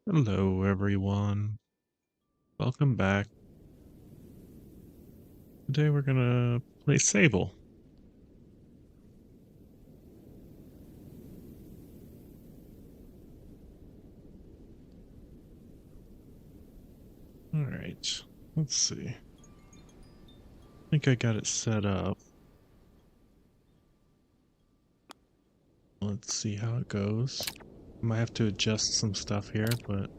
Hello, everyone. Welcome back. Today we're gonna play Sable. All right, let's see. I think I got it set up. Let's see how it goes. I might have to adjust some stuff here, but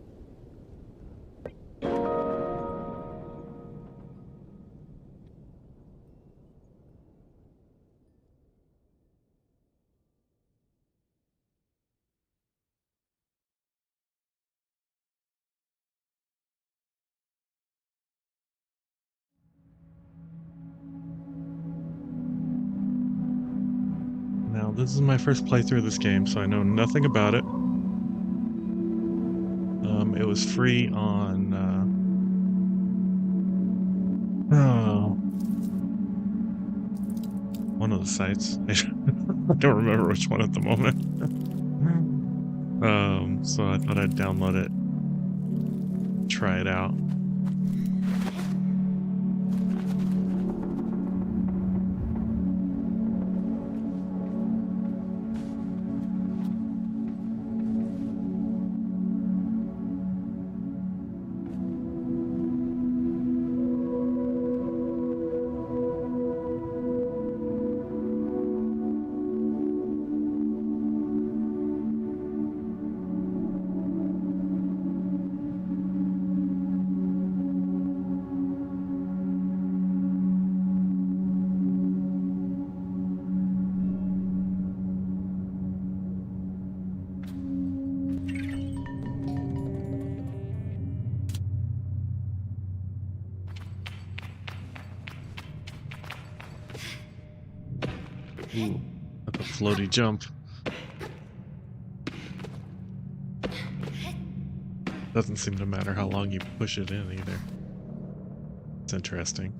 now this is my first playthrough of this game, so I know nothing about it. It was free on one of the sites. I don't remember which one at the moment. So I thought I'd download it, try it out. Ooh, that's a floaty jump. Doesn't seem to matter how long you push it in either. It's interesting.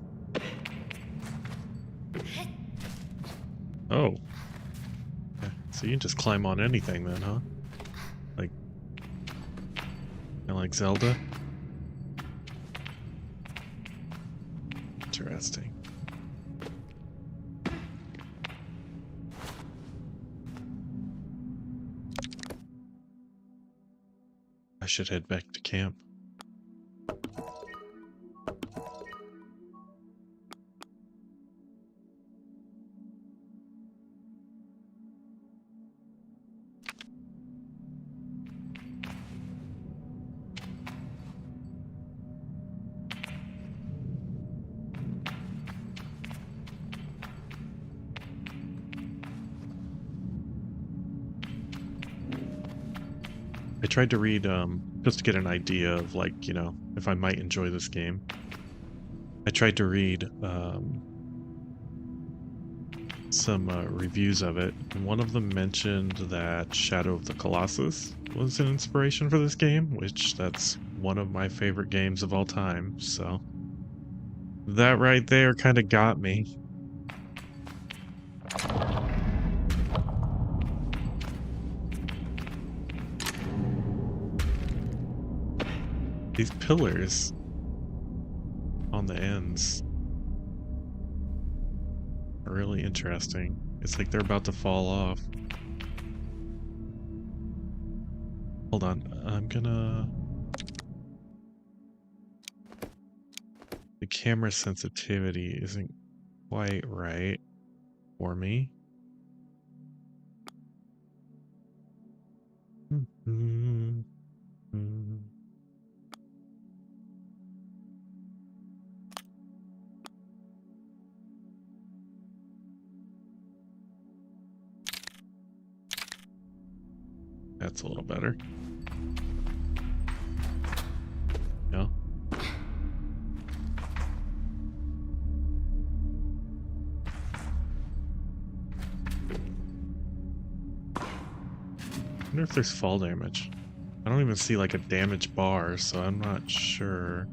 Oh. Okay. So you can just climb on anything then, huh? Like, kinda like Zelda? Interesting. I should head back to camp. I tried to read, just to get an idea of, like, you know, if I might enjoy this game. I tried to read, some reviews of it, and one of them mentioned that Shadow of the Colossus was an inspiration for this game, which that's one of my favorite games of all time, so that right there kind of got me. These pillars on the ends are really interesting. It's like they're about to fall off. Hold on, I'm gonna... The camera sensitivity isn't quite right for me. That's a little better. No? I wonder if there's fall damage. I don't even see like a damage bar, so I'm not sure.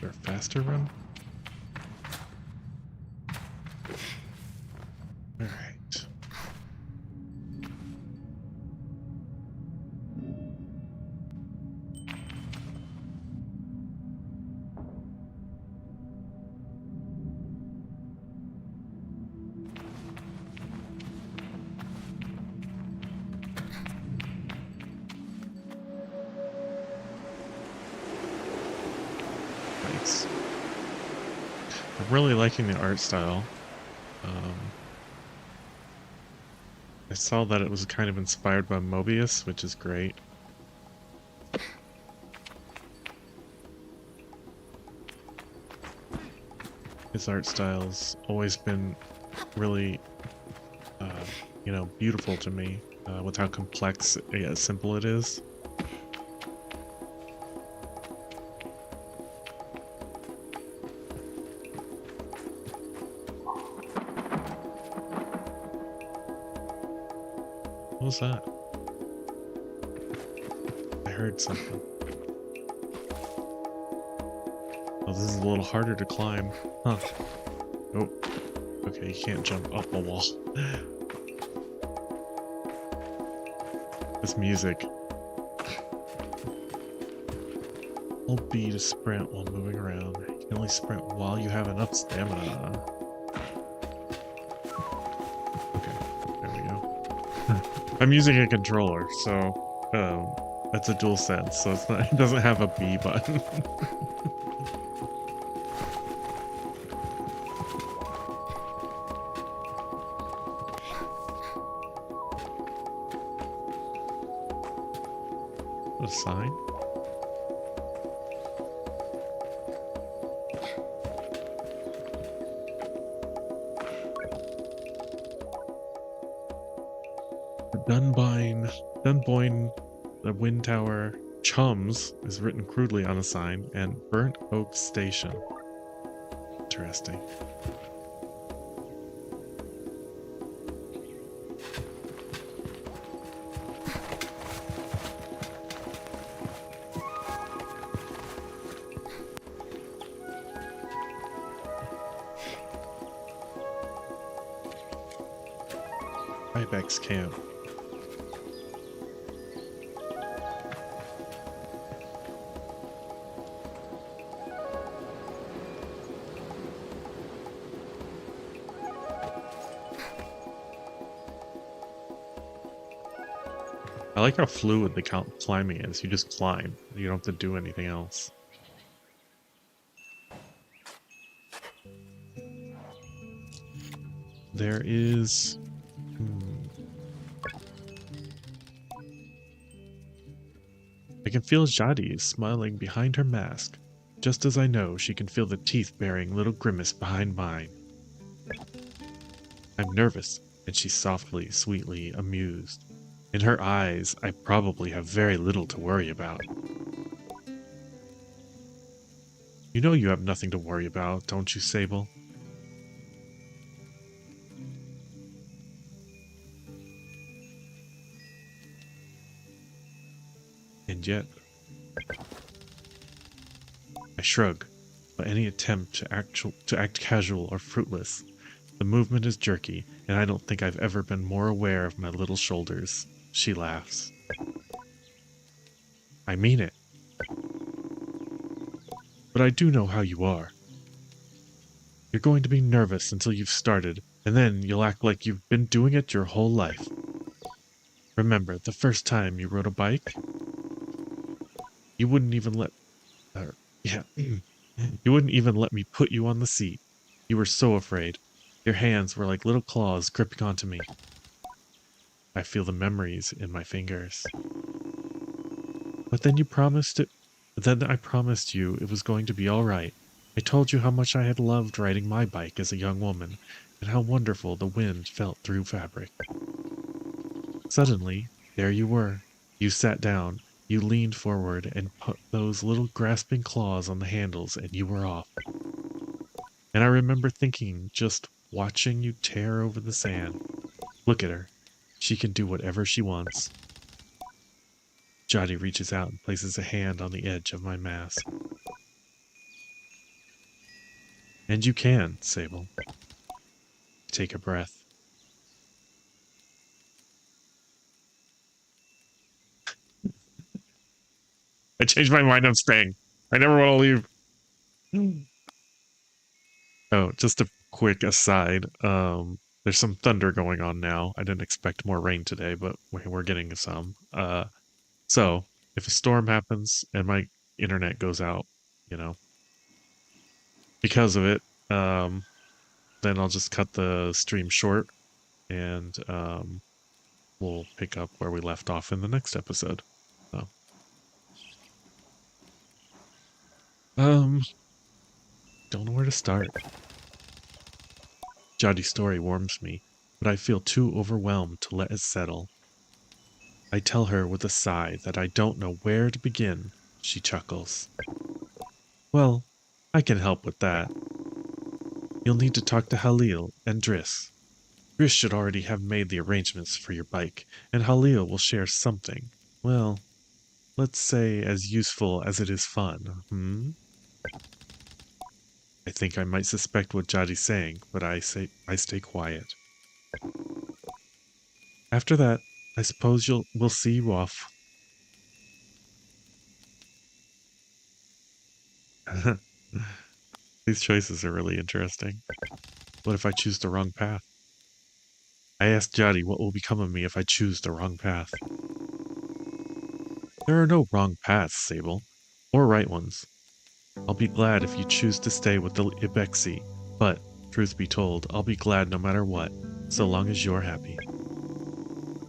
there a faster run? Alright. Nice. I'm really liking the art style. Um, I saw that it was kind of inspired by Mobius, which is great. His art style's always been really, beautiful to me, with how complex yet simple it is. What was that? I heard something. Oh, this is a little harder to climb. Huh. Oh. Okay, you can't jump up a wall. This music. Hold B to sprint while moving around. You can only sprint while you have enough stamina. Okay, there we go. I'm using a controller, so that's a dual sense, so it's not, it doesn't have a B button. A sign? Dunboyne, the Wind Tower, Chums is written crudely on a sign, and Burnt Oak Station. Interesting. Ibex Camp. I like how fluid the climbing is. You just climb. You don't have to do anything else. There is... I can feel Jadi smiling behind her mask, just as I know she can feel the teeth-bearing little grimace behind mine. I'm nervous, and she's softly, sweetly amused. In her eyes, I probably have very little to worry about. You know you have nothing to worry about, don't you, Sable? And yet... I shrug, but any attempt to act casual or fruitless. The movement is jerky, and I don't think I've ever been more aware of my little shoulders. She laughs. I mean it. But I do know how you are. You're going to be nervous until you've started, and then you'll act like you've been doing it your whole life. Remember, the first time you rode a bike? You wouldn't even let... You wouldn't even let me put you on the seat. You were so afraid. Your hands were like little claws gripping onto me. I feel the memories in my fingers. But then I promised you it was going to be all right. I told you how much I had loved riding my bike as a young woman, and how wonderful the wind felt through fabric. Suddenly, there you were. You sat down, you leaned forward and put those little grasping claws on the handles, and you were off. And I remember thinking, just watching you tear over the sand. Look at her. She can do whatever she wants. Jadi reaches out and places a hand on the edge of my mask. And you can, Sable. Take a breath. I changed my mind, I'm staying. I never want to leave. Oh, just a quick aside. There's some thunder going on now. I didn't expect more rain today, but we're getting some. So if a storm happens and my internet goes out, you know, because of it, then I'll just cut the stream short and we'll pick up where we left off in the next episode. So, um, don't know where to start. Jotty's story warms me, but I feel too overwhelmed to let it settle. I tell her with a sigh that I don't know where to begin. She chuckles. Well, I can help with that. You'll need to talk to Halil and Driss. Driss should already have made the arrangements for your bike, and Halil will share something. Well, let's say as useful as it is fun, hmm? I think I might suspect what Jotty's saying, but I stay quiet. After that, I suppose we'll see you off. These choices are really interesting. What if I choose the wrong path? I asked Jotty what will become of me if I choose the wrong path. There are no wrong paths, Sable, or right ones. I'll be glad if you choose to stay with the Ibexi, but, truth be told, I'll be glad no matter what, so long as you're happy.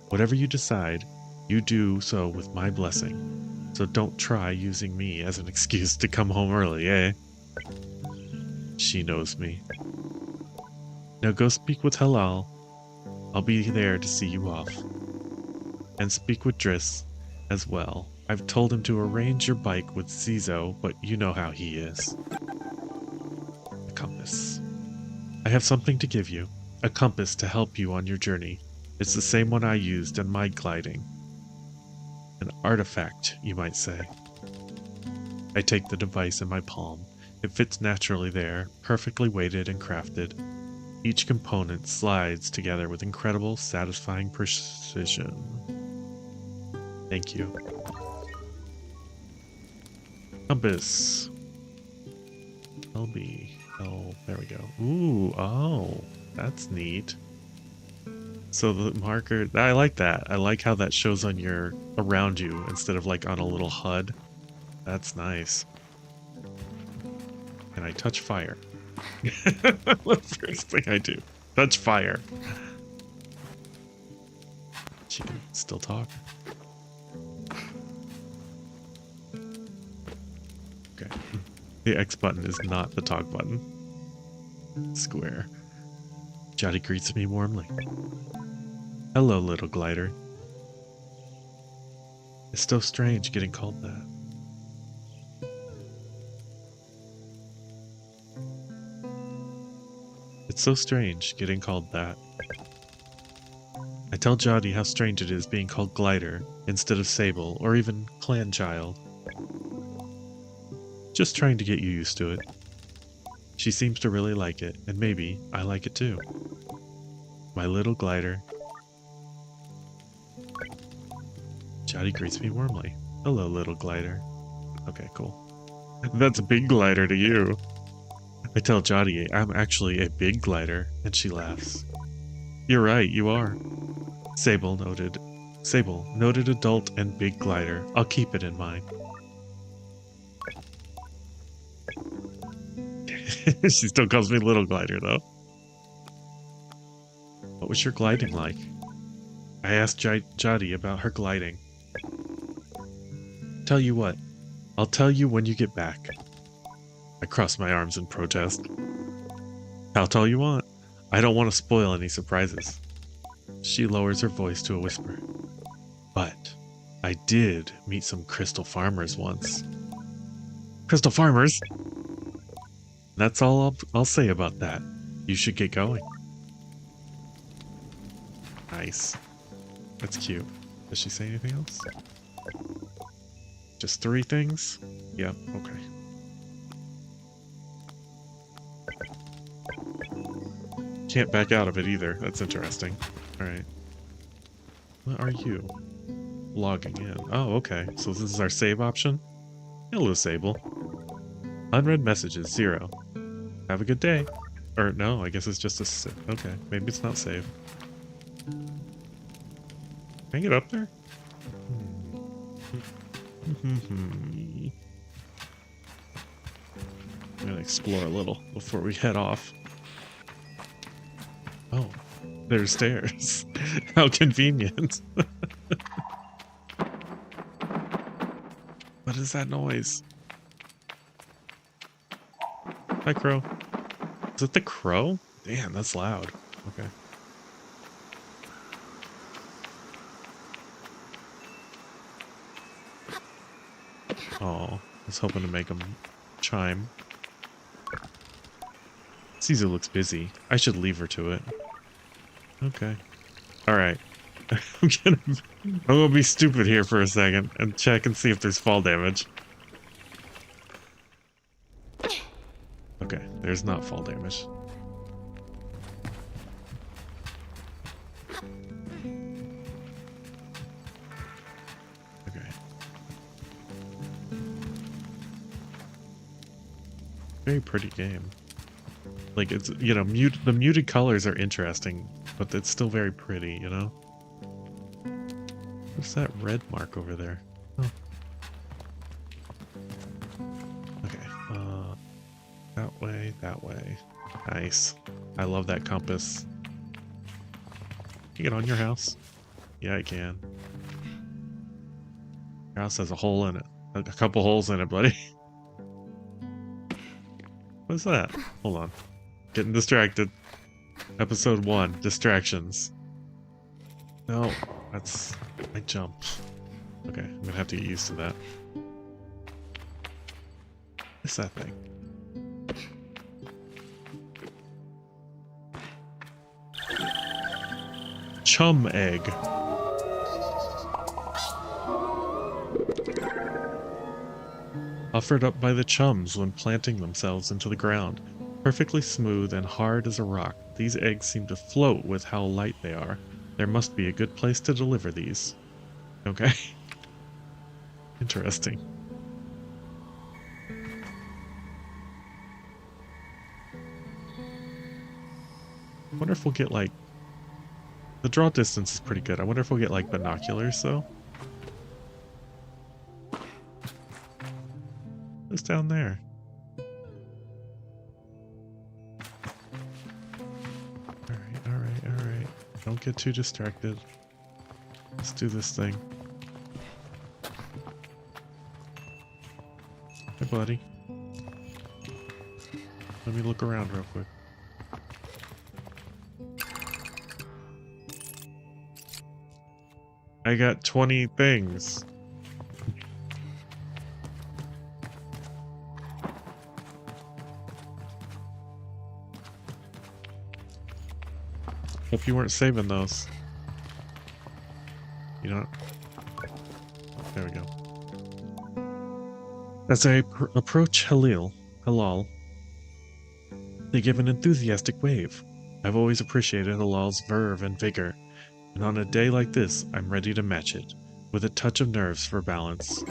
Whatever you decide, you do so with my blessing, so don't try using me as an excuse to come home early, eh? She knows me. Now go speak with Halal. I'll be there to see you off. And speak with Driss as well. I've told him to arrange your bike with Zizo, but you know how he is. A compass. I have something to give you. A compass to help you on your journey. It's the same one I used in my gliding. An artifact, you might say. I take the device in my palm. It fits naturally there, perfectly weighted and crafted. Each component slides together with incredible, satisfying precision. Thank you. Compass. LB. Oh, there we go. Ooh, oh, that's neat. So the marker, I like that. I like how that shows on your, around you instead of like on a little HUD. That's nice. And I touch fire. The first thing I do. Touch fire. She can still talk. Okay. The X button is not the talk button. Square. Jotty greets me warmly. Hello, little glider. It's so strange getting called that. It's so strange getting called that. I tell Jotty how strange it is being called Glider instead of Sable or even Clan Child. Just trying to get you used to it. She seems to really like it, and maybe I like it too. My little glider. Jotty greets me warmly. Hello, little glider. Okay, cool. That's a big glider to you. I tell Jotty I'm actually a big glider, and she laughs. You're right, you are. Sable, noted adult and big glider. I'll keep it in mind. She still calls me little glider, though. What was your gliding like? I asked Jotty about her gliding. Tell you what, I'll tell you when you get back. I cross my arms in protest. How tall you want? I don't want to spoil any surprises. She lowers her voice to a whisper. But I did meet some crystal farmers once. Crystal farmers? That's all I'll say about that. You should get going. Nice. That's cute. Does she say anything else? Just 3 things? Yep, okay. can't back out of it either. That's interesting. Alright. What are you? Logging in. Oh, okay. So this is our save option? Hello, Sable. Unread messages, 0. Have a good day. Or no, I guess it's just a... Okay, maybe it's not save. Can I get up there? I'm gonna explore a little before we head off. Oh, there's stairs. How convenient. What is that noise? Hi, crow. Is it the crow? Damn, that's loud. Okay. Oh, I was hoping to make him chime. Caesar looks busy. I should leave her to it. Okay. Alright. I'm gonna be stupid here for a second and check and see if there's fall damage. Okay, there's not fall damage. Okay. Very pretty game. Like, it's, you know, the muted colors are interesting, but it's still very pretty, you know? What's that red mark over there? Oh. Okay, that way, that way. Nice. I love that compass. Can you get on your house? Yeah, I can. Your house has a hole in it. A couple holes in it, buddy. What's that? Hold on. Getting distracted. Episode 1, distractions. No, that's... I jumped. Okay, I'm gonna have to get used to that. What's that thing? Chum egg. Offered up by the chums when planting themselves into the ground. Perfectly smooth and hard as a rock, these eggs seem to float with how light they are. There must be a good place to deliver these. Okay. Interesting. I wonder if we'll get, like... The draw distance is pretty good. I wonder if we'll get, like, binoculars, though. What's down there? Alright. Don't get too distracted. Let's do this thing. Hey, buddy. Let me look around real quick. I got 20 things. Hope you weren't saving those. You know. There we go. As I approach Halal, they give an enthusiastic wave. I've always appreciated Halal's verve and vigor, and on a day like this, I'm ready to match it, with a touch of nerves for balance.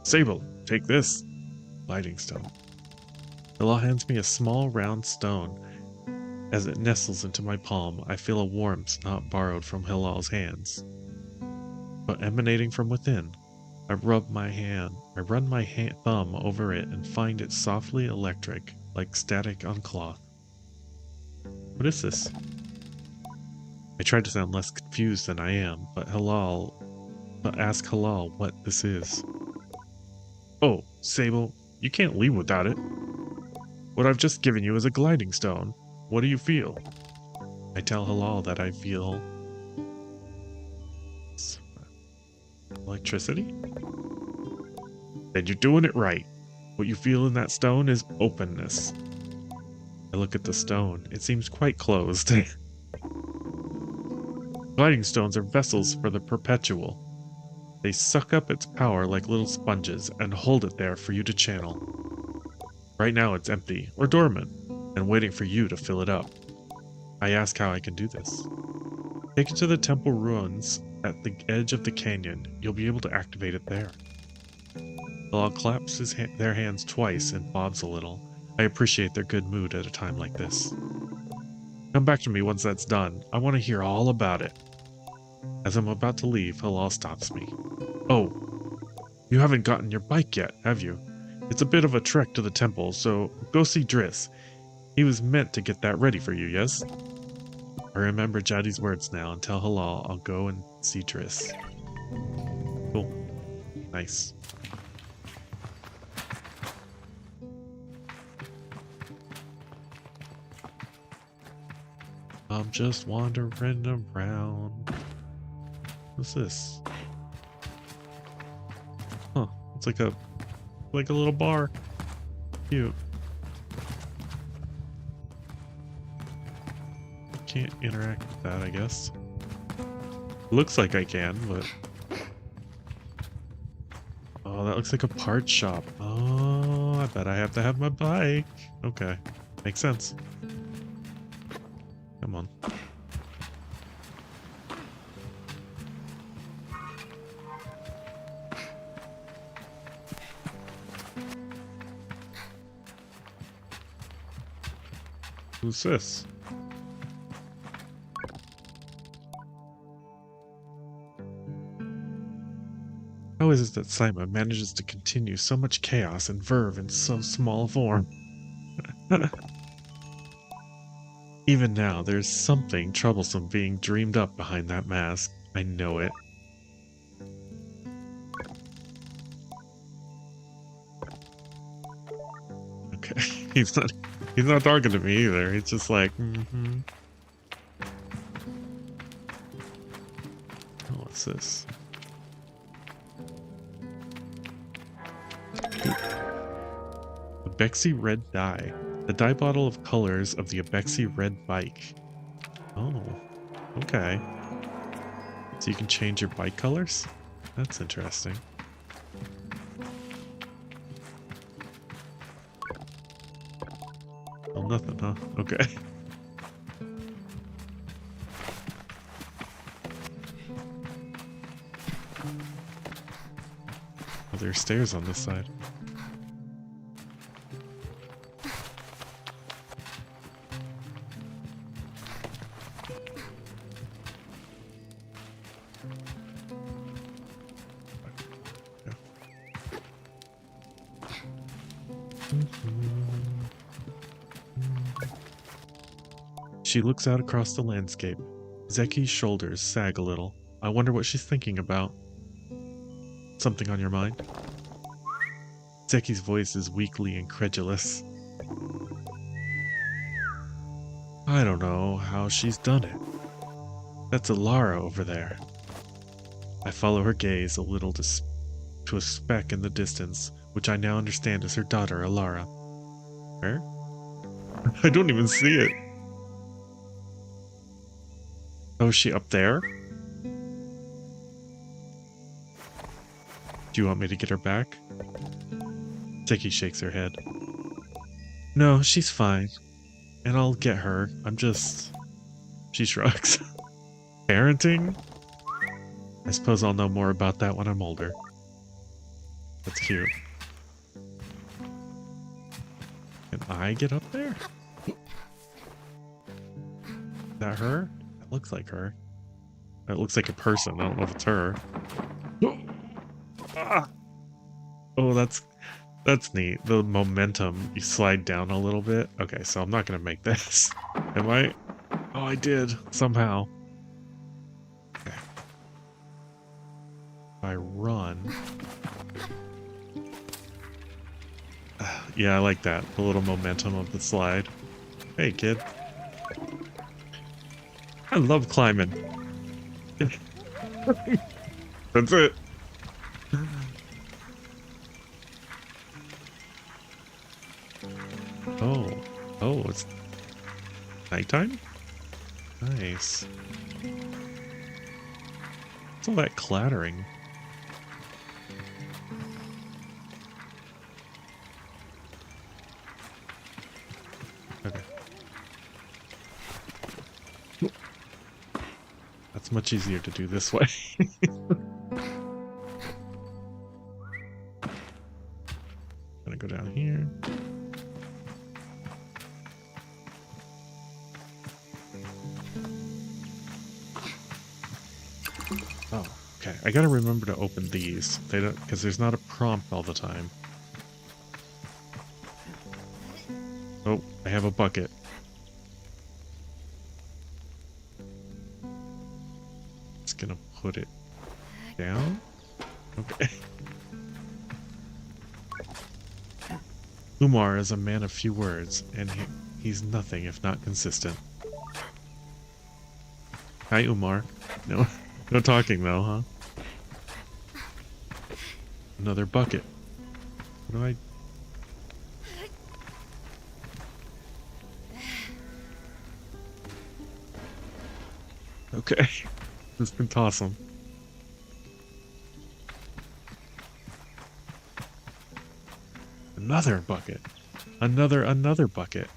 Sable, take this. Lighting stone. Halal hands me a small round stone. As it nestles into my palm, I feel a warmth not borrowed from Hilal's hands, but emanating from within. I run my thumb over it and find it softly electric, like static on cloth. What is this? I try to sound less confused than I am, but ask Halal what this is. Oh, Sable, you can't leave without it. What I've just given you is a gliding stone. What do you feel? I tell Halal that I feel... electricity? Then you're doing it right. What you feel in that stone is openness. I look at the stone. It seems quite closed. Gliding stones are vessels for the perpetual. They suck up its power like little sponges and hold it there for you to channel. Right now it's empty, or dormant, and waiting for you to fill it up. I ask how I can do this. Take it to the temple ruins at the edge of the canyon. You'll be able to activate it there. Bilal claps their hands twice and bobs a little. I appreciate their good mood at a time like this. Come back to me once that's done. I want to hear all about it. As I'm about to leave, Halal stops me. Oh, you haven't gotten your bike yet, have you? It's a bit of a trek to the temple, so go see Driss. He was meant to get that ready for you, yes? I remember Jadi's words now and tell Halal I'll go and see Driss. Cool. Nice. I'm just wandering around. What's this? Huh. It's like a little bar. Cute. Can't interact with that, I guess. Looks like I can, but... Oh, that looks like a part shop. Oh, I bet I have to have my bike. Okay. Makes sense. Come on. Who's this? How is it that Simon manages to continue so much chaos and verve in so small form? Even now, there's something troublesome being dreamed up behind that mask. I know it. Okay, he's not talking to me either. He's just like, mm-hmm. Oh, what's this? Abexi Red Dye. The dye bottle of colors of the Abexi Red Bike. Oh, okay. So you can change your bike colors? That's interesting. Oh, nothing, huh? Okay. Oh, there's stairs on this side. She looks out across the landscape. Zeki's shoulders sag a little. I wonder what she's thinking about. Something on your mind? Zeki's voice is weakly incredulous. I don't know how she's done it. That's Alara over there. I follow her gaze a little to a speck in the distance, which I now understand is her daughter, Alara. Where? I don't even see it. Oh, is she up there? Do you want me to get her back? Zeki shakes her head. No, she's fine. And I'll get her. She shrugs. Parenting? I suppose I'll know more about that when I'm older. That's cute. Can I get up there? Is that her? That looks like her. That looks like a person. I don't know if it's her. Ah! Oh, that's neat. The momentum, you slide down a little bit. Okay, so I'm not gonna make this. Am I? Oh, I did. Somehow. Okay. If I run... Yeah, I like that. The little momentum of the slide. Hey, kid. I love climbing. That's it. Oh, it's nighttime? Nice. What's all that clattering? Okay. It's much easier to do this way. Gonna go down here. Oh, okay. I gotta remember to open these. They don't, because there's not a prompt all the time. Oh, I have a bucket. Just gonna put it down. Okay. Umar is a man of few words, and he's nothing if not consistent. Hi, Umar. No, no talking though, huh? Another bucket. What do I... Okay. Just can toss them. Another bucket. Another bucket.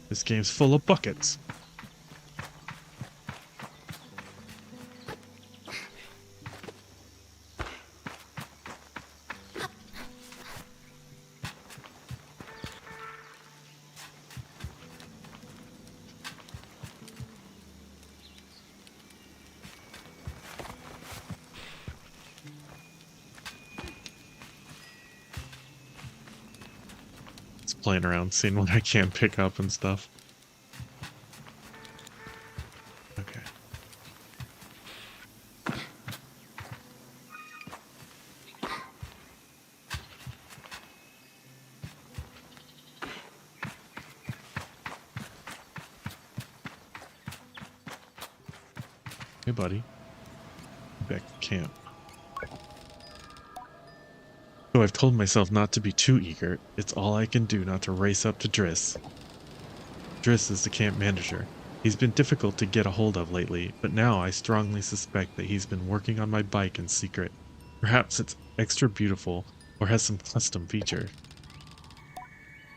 This game's full of buckets. Playing around, seeing what I can pick up and stuff. Okay. Hey, buddy. Back to camp. Though I've told myself not to be too eager, it's all I can do not to race up to Driss. Driss is the camp manager. He's been difficult to get a hold of lately, but now I strongly suspect that he's been working on my bike in secret. Perhaps it's extra beautiful, or has some custom feature.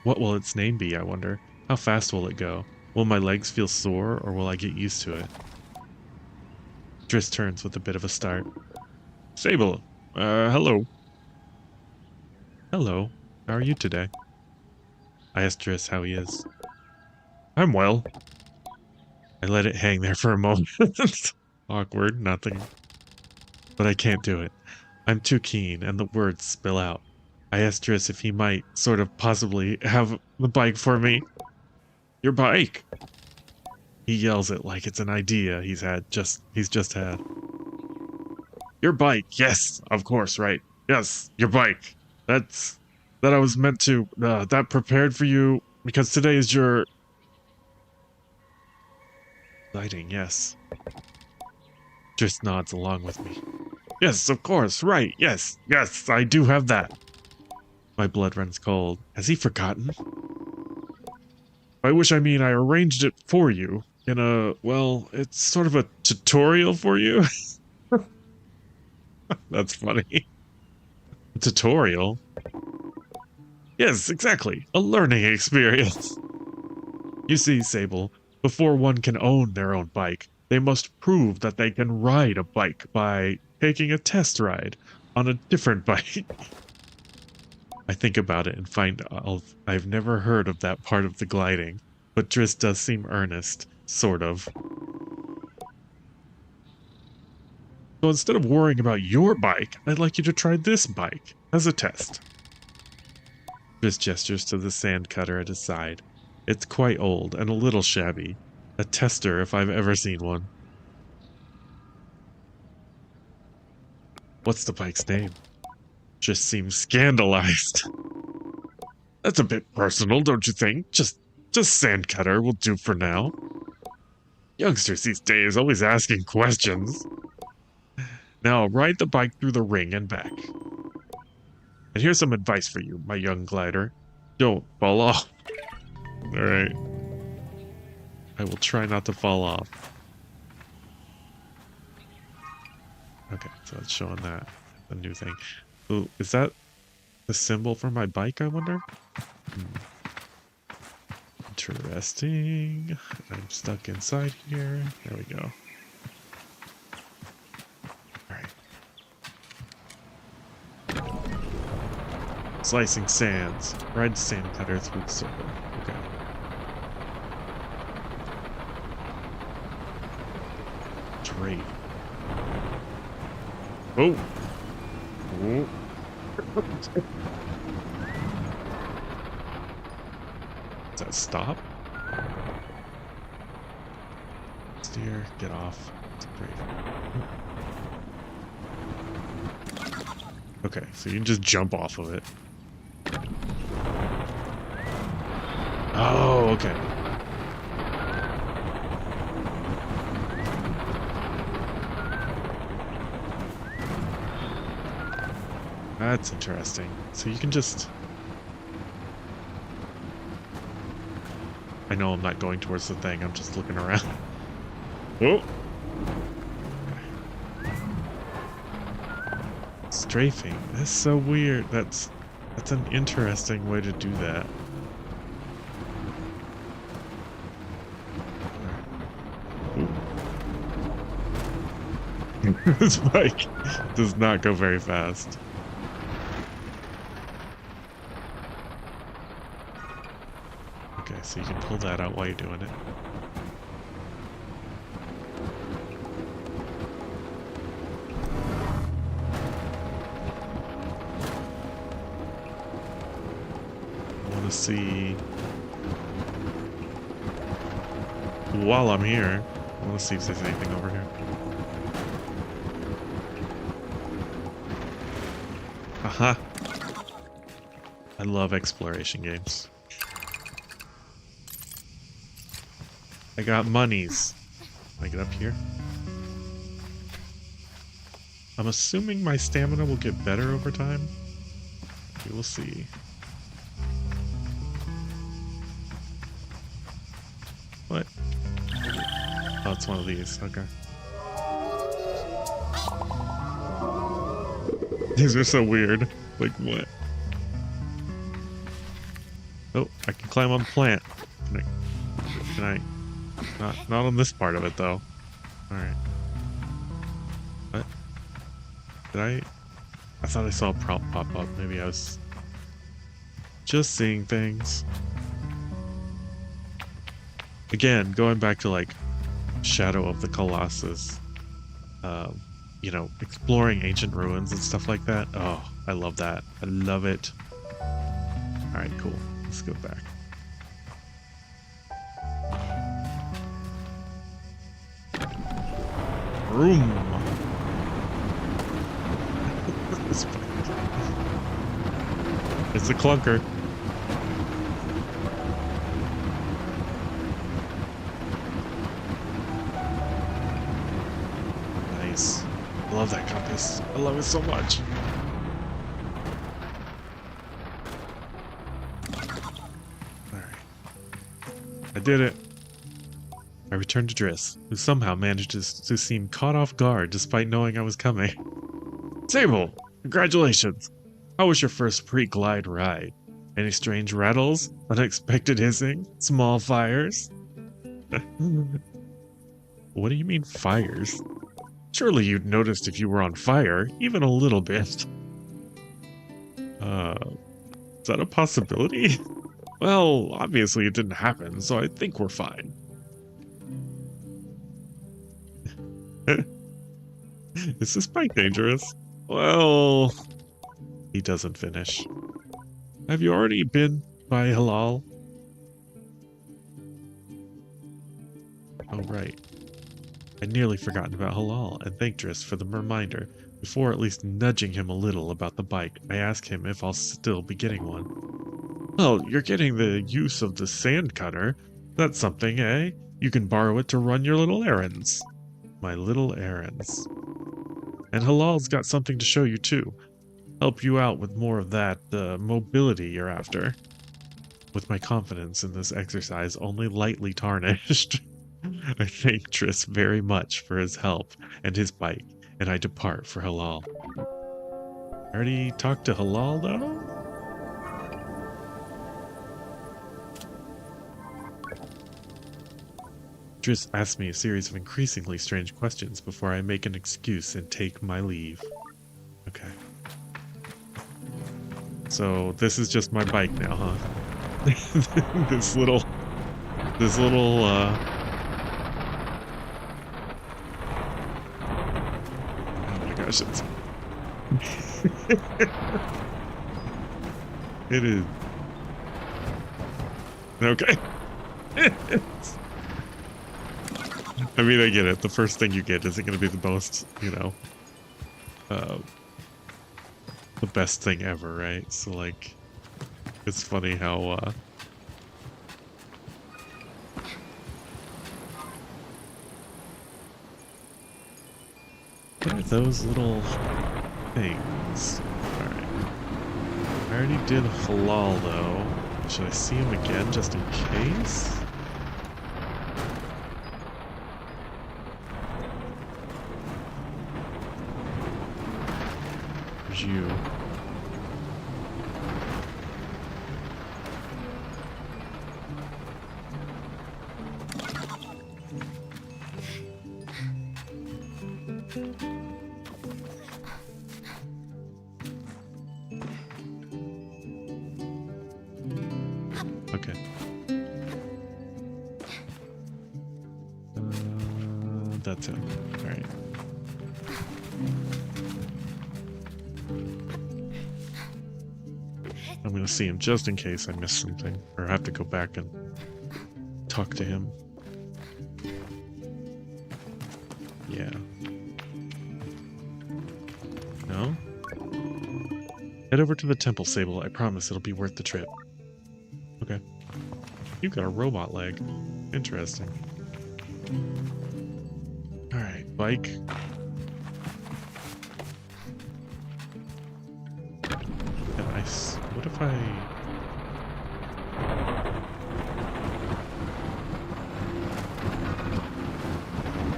What will its name be, I wonder? How fast will it go? Will my legs feel sore, or will I get used to it? Driss turns with a bit of a start. Sable, hello. Hello, how are you today? I asked Driss how he is. I'm well. I let it hang there for a moment. Awkward, nothing. But I can't do it. I'm too keen, and the words spill out. I asked Driss if he might, sort of possibly, have the bike for me. Your bike? He yells it like it's an idea he's just had. Your bike, yes, of course, right. Yes, your bike. That I was meant to, that prepared for you, because today is your... Lighting, yes. Just nods along with me. Yes, of course, right, yes, I do have that. My blood runs cold. Has he forgotten? By which I mean I arranged it for you, in a, well, it's sort of a tutorial for you. That's funny. A tutorial? Yes, exactly. A learning experience. You see, Sable, before one can own their own bike, they must prove that they can ride a bike by taking a test ride on a different bike. I think about it and find I've never heard of that part of the gliding, but Driss does seem earnest, sort of. So instead of worrying about your bike, I'd like you to try this bike as a test. Driss gestures to the sand cutter at his side. It's quite old and a little shabby. A tester if I've ever seen one. What's the bike's name? Driss seems scandalized. That's a bit personal, don't you think? Just sand cutter will do for now. Youngsters these days always asking questions. Now ride the bike through the ring and back. And here's some advice for you, my young glider. Don't fall off. Alright. I will try not to fall off. Okay, so it's showing that. The new thing. Ooh, is that the symbol for my bike, I wonder? Interesting. I'm stuck inside here. There we go. Alright. Slicing sands. Ride the sand cutter through the circle. Okay. Drape. Oh! Oh. Does that stop? Steer, get off. It's great. Okay, so you can just jump off of it. Oh, okay. That's interesting. So you can just... I know I'm not going towards the thing, I'm just looking around. Oh! Strafing. That's so weird. That's an interesting way to do that. This bike does not go very fast. Okay, so you can pull that out while you're doing it. I want to see... While I'm here, I want to see if there's anything over here. Aha! I love exploration games. I got monies. Can I get up here? I'm assuming my stamina will get better over time. We will see. What? Oh, it's one of these. Okay. These are so weird. Like, what? Oh, I can climb on the plant. Can I? Not on this part of it, though. Alright. What? Did I thought I saw a prompt pop up. Maybe I was just seeing things. Again, going back to, like, Shadow of the Colossus. You know, exploring ancient ruins and stuff like that. Oh, I love that. I love it. Alright, cool. Let's go back. Room. It's a clunker. Nice. I love that compass. I love it so much. Alright. I did it. I returned to Driss, who somehow managed to seem caught off guard despite knowing I was coming. Sable! Congratulations! How was your first pre-glide ride? Any strange rattles? Unexpected hissing? Small fires? What do you mean fires? Surely you'd noticed if you were on fire, even a little bit. Is that a possibility? Well, obviously it didn't happen, so I think we're fine. Is this bike dangerous? Well, he doesn't finish. Have you already been by Halal? Oh, right. I'd nearly forgotten about Halal, and thanked Driss for the reminder. Before at least nudging him a little about the bike, I asked him if I'll still be getting one. Well, you're getting the use of the sand cutter. That's something, eh? You can borrow it to run your little errands. My little errands. And Halal's got something to show you too. Help you out with more of that mobility you're after. With my confidence in this exercise only lightly tarnished, I thank Driss very much for his help and his bike, and I depart for Halal. I already talked to Halal though? mistress asks me a series of increasingly strange questions before I make an excuse and take my leave. Okay. So this is just my bike now, huh? This little, oh my gosh, it's, it is, okay. I mean, I get it. The first thing you get isn't going to be the most, you know, the best thing ever, right? So, like, it's funny how, what are those little things? Alright. I already did halal, though. Should I see him again just in case? There's you. Okay. That's it. Alright. I'm gonna see him just in case I miss something, or have to go back and talk to him. Yeah. No? Head over to the temple, Sable. I promise it'll be worth the trip. Okay. You've got a robot leg. Interesting. Alright, bike. Nice. What if I...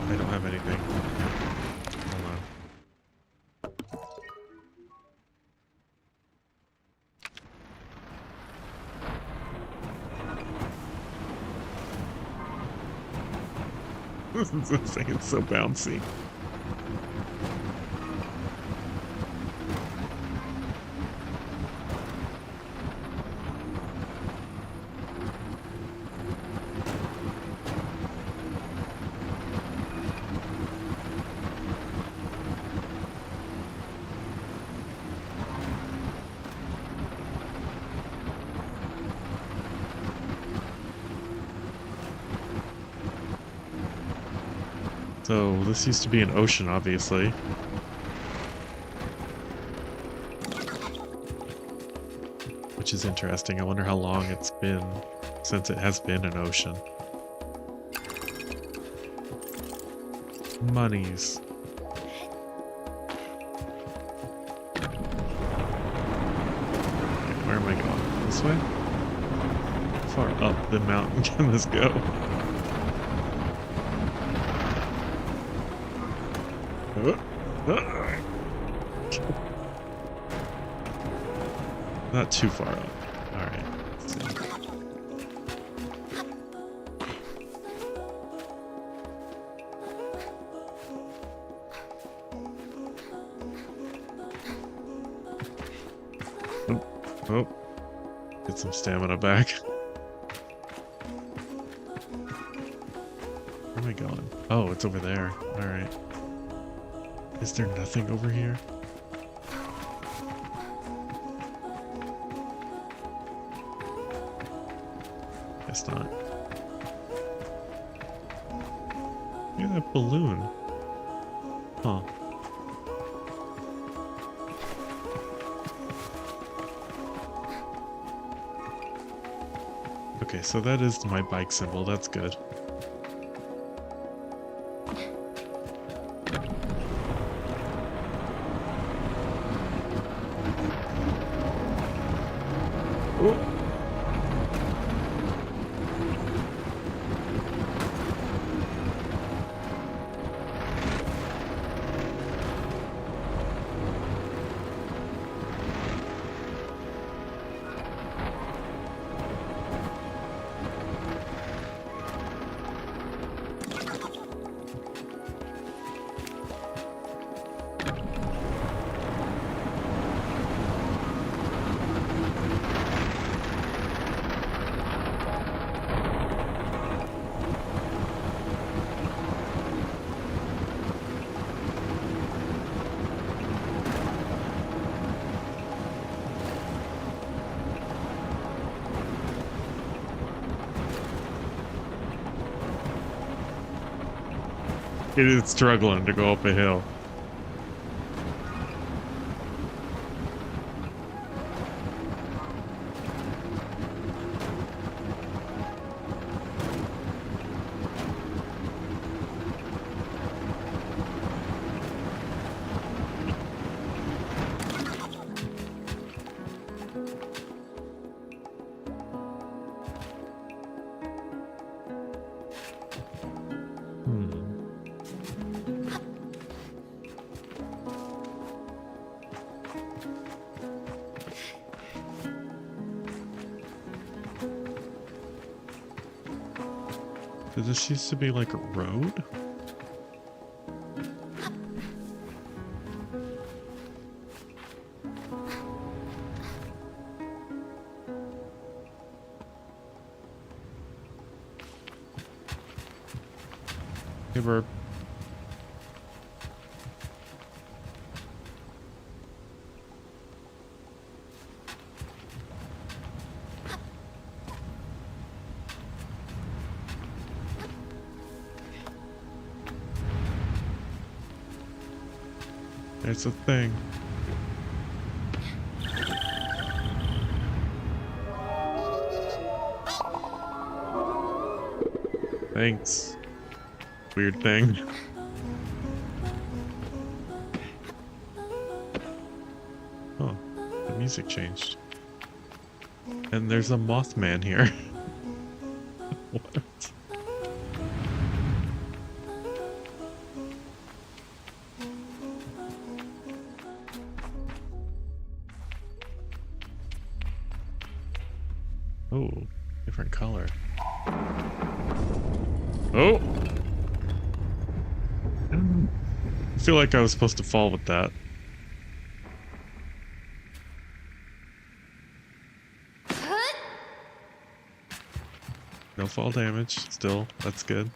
I don't have anything. Hold on. This thing is so bouncy. So, this used to be an ocean, obviously. Which is interesting. I wonder how long it's been since it has been an ocean. Monies. Where am I going? This way? How far up the mountain can this go? Not too far up. Alright. Let's see. Oh. Oh. Get some stamina back. Where am I going? Oh, it's over there. Alright. Is there nothing over here? Guess not. Look at that balloon. Huh. Okay, so that is my bike symbol. That's good. Oh. It is struggling to go up a hill. This used to be like a road? Hey, Burp. It's a thing. Thanks. Weird thing. Oh, the music changed. And there's a Mothman here. What? Oh, different color. Oh! I feel like I was supposed to fall with that. No fall damage, still. That's good.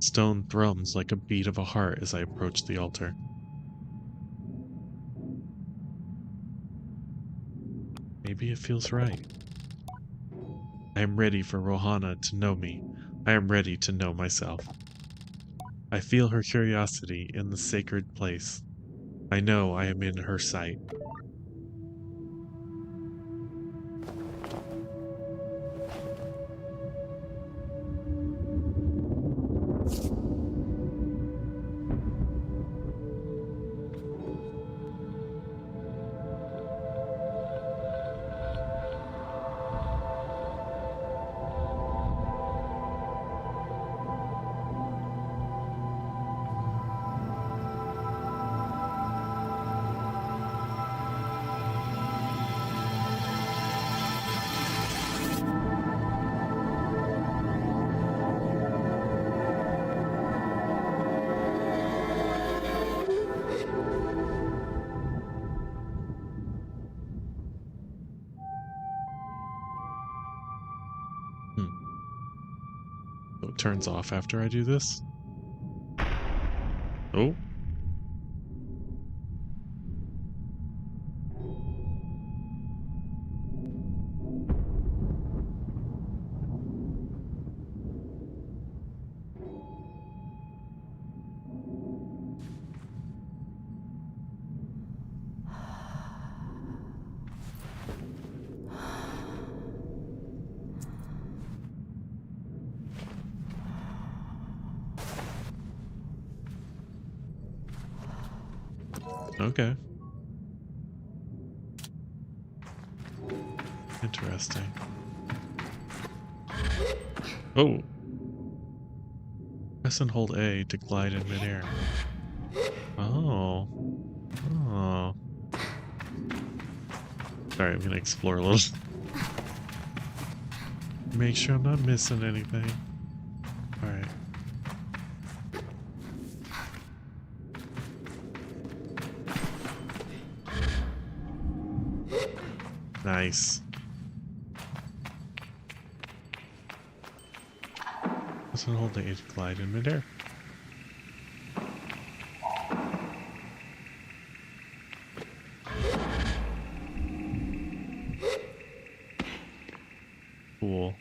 Stone thrums like a beat of a heart as I approach the altar. Maybe it feels right. I am ready for Rohana to know me. I am ready to know myself. I feel her curiosity in the sacred place. I know I am in her sight. So it turns off after I do this. Oh. Okay. Interesting. Oh, press and hold A to glide in midair. Oh. Oh. Sorry, I'm gonna explore a little. Make sure I'm not missing anything. Alright. Nice. Press and hold A to glide in midair. Cool.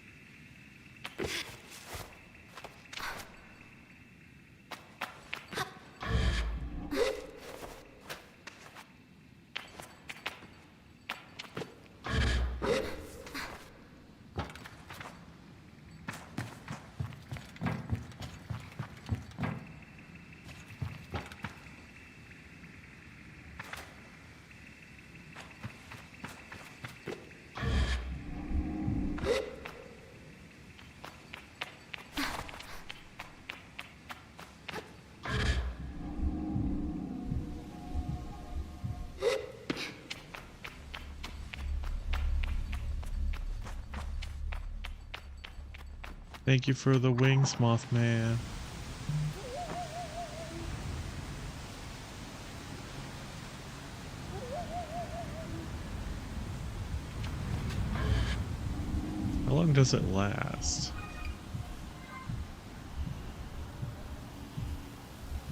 Thank you for the wings, Mothman. How long does it last?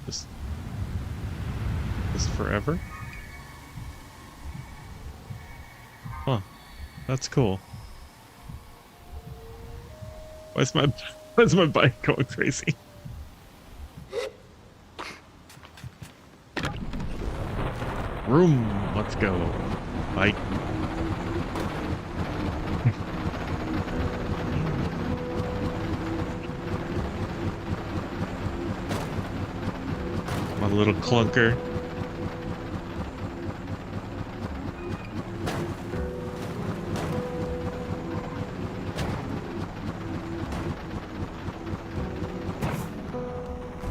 Just forever? Huh. That's cool. Why's my bike going crazy? Room, let's go. Bike. My little clunker.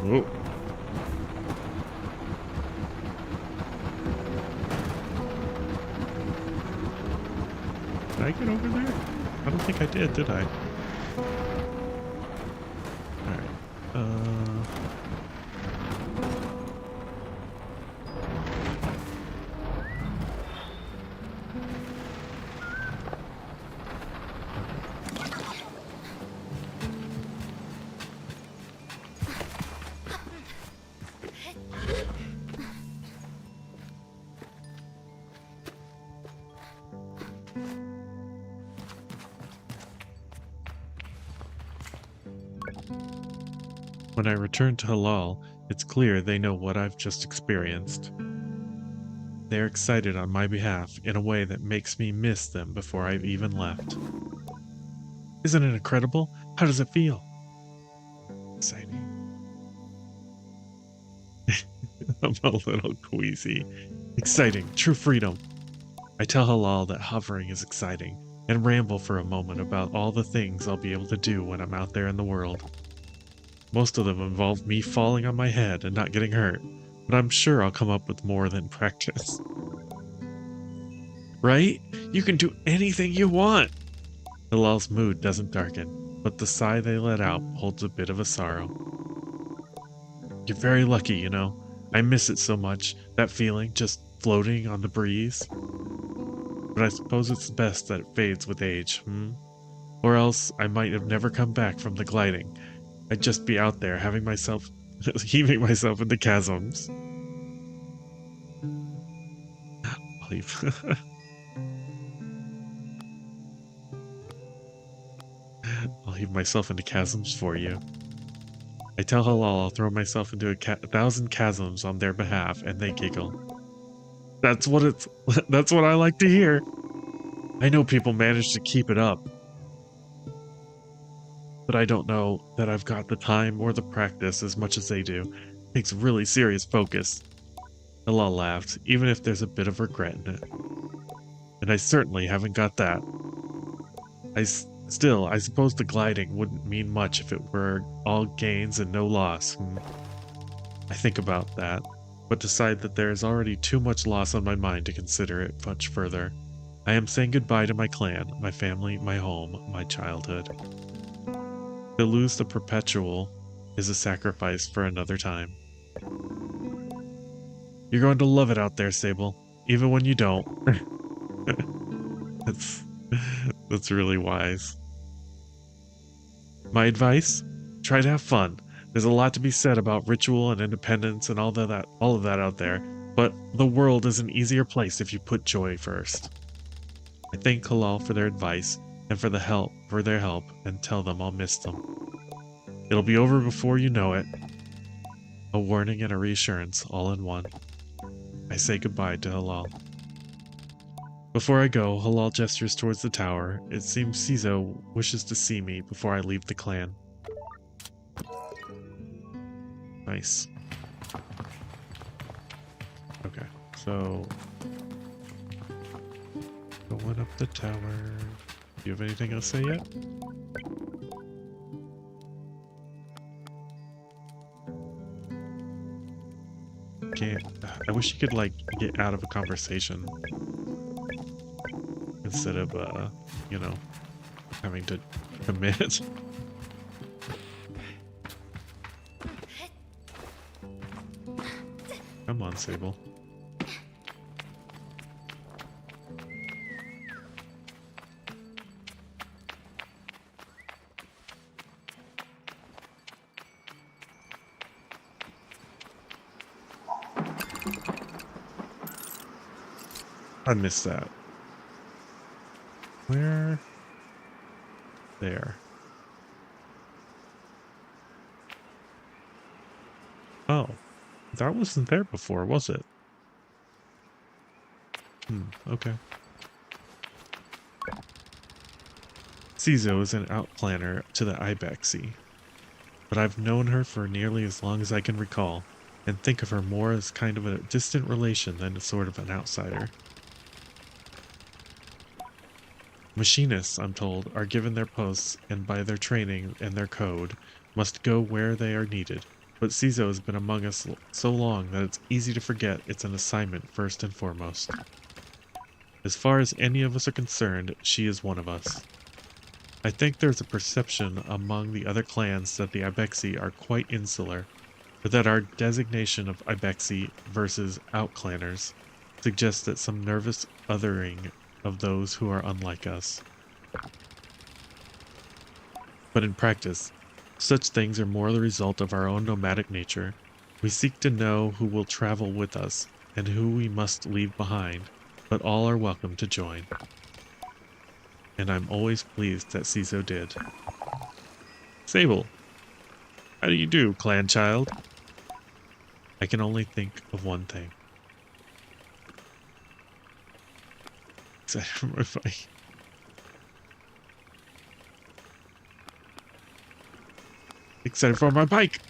Oh. Did I get over there? I don't think I did I? Alright. When I return to Halal, it's clear they know what I've just experienced. They're excited on my behalf in a way that makes me miss them before I've even left. Isn't it incredible? How does it feel? Exciting. I'm a little queasy. Exciting, true freedom. I tell Halal that hovering is exciting and ramble for a moment about all the things I'll be able to do when I'm out there in the world. Most of them involve me falling on my head and not getting hurt, but I'm sure I'll come up with more than practice. Right? You can do anything you want! Hilal's mood doesn't darken, but the sigh they let out holds a bit of a sorrow. You're very lucky, you know. I miss it so much, that feeling, just floating on the breeze. But I suppose it's best that it fades with age, Or else I might have never come back from the gliding. I'd just be out there having myself, heaving myself into chasms. I'll leave. I'll heave myself into chasms for you. I tell Halal I'll throw myself into 1,000 chasms on their behalf, and they giggle. That's what I like to hear. I know people manage to keep it up, but I don't know that I've got the time or the practice as much as they do. It takes really serious focus. Halal laughed, even if there's a bit of regret in it. And I certainly haven't got that. Still, I suppose the gliding wouldn't mean much if it were all gains and no loss. I think about that, but decide that there is already too much loss on my mind to consider it much further. I am saying goodbye to my clan, my family, my home, my childhood. To lose the perpetual is a sacrifice for another time. You're going to love it out there, Sable, even when you don't. That's that's really wise. My advice? Try to have fun. There's a lot to be said about ritual and independence and all of that out there, but the world is an easier place if you put joy first. I thank Halal for their advice and for their help, and tell them I'll miss them. It'll be over before you know it. A warning and a reassurance all in one. I say goodbye to Halal. Before I go, Halal gestures towards the tower. It seems Cizo wishes to see me before I leave the clan. Nice. Okay, so going up the tower. Do you have anything else to say yet? Can't. I wish you could like get out of a conversation instead of you know, having to commit. Come on, Sable. I missed that. Where? There. Oh. That wasn't there before, was it? Okay. Cizo is an outplanner to the Ibexi, but I've known her for nearly as long as I can recall, and think of her more as kind of a distant relation than a sort of an outsider. Machinists, I'm told, are given their posts and by their training and their code, must go where they are needed. But Cizo has been among us so long that it's easy to forget it's an assignment first and foremost. As far as any of us are concerned, she is one of us. I think there's a perception among the other clans that the Ibexi are quite insular, but that our designation of Ibexi versus outclanners suggests that some nervous othering of those who are unlike us. But in practice, such things are more the result of our own nomadic nature. We seek to know who will travel with us and who we must leave behind, but all are welcome to join. And I'm always pleased that Cizo did. Sable, how do you do, clan child? I can only think of one thing. Excited for my bike!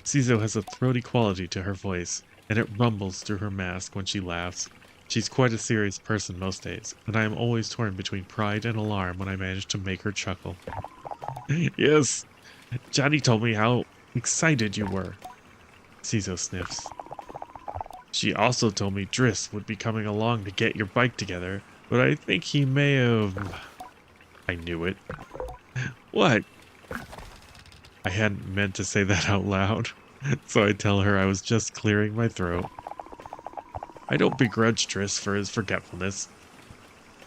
Cizo has a throaty quality to her voice, and it rumbles through her mask when she laughs. She's quite a serious person most days, and I am always torn between pride and alarm when I manage to make her chuckle. Yes, Johnny told me how excited you were. Cizo sniffs. She also told me Driss would be coming along to get your bike together, but I think he may have... I knew it. What? I hadn't meant to say that out loud, so I tell her I was just clearing my throat. I don't begrudge Driss for his forgetfulness.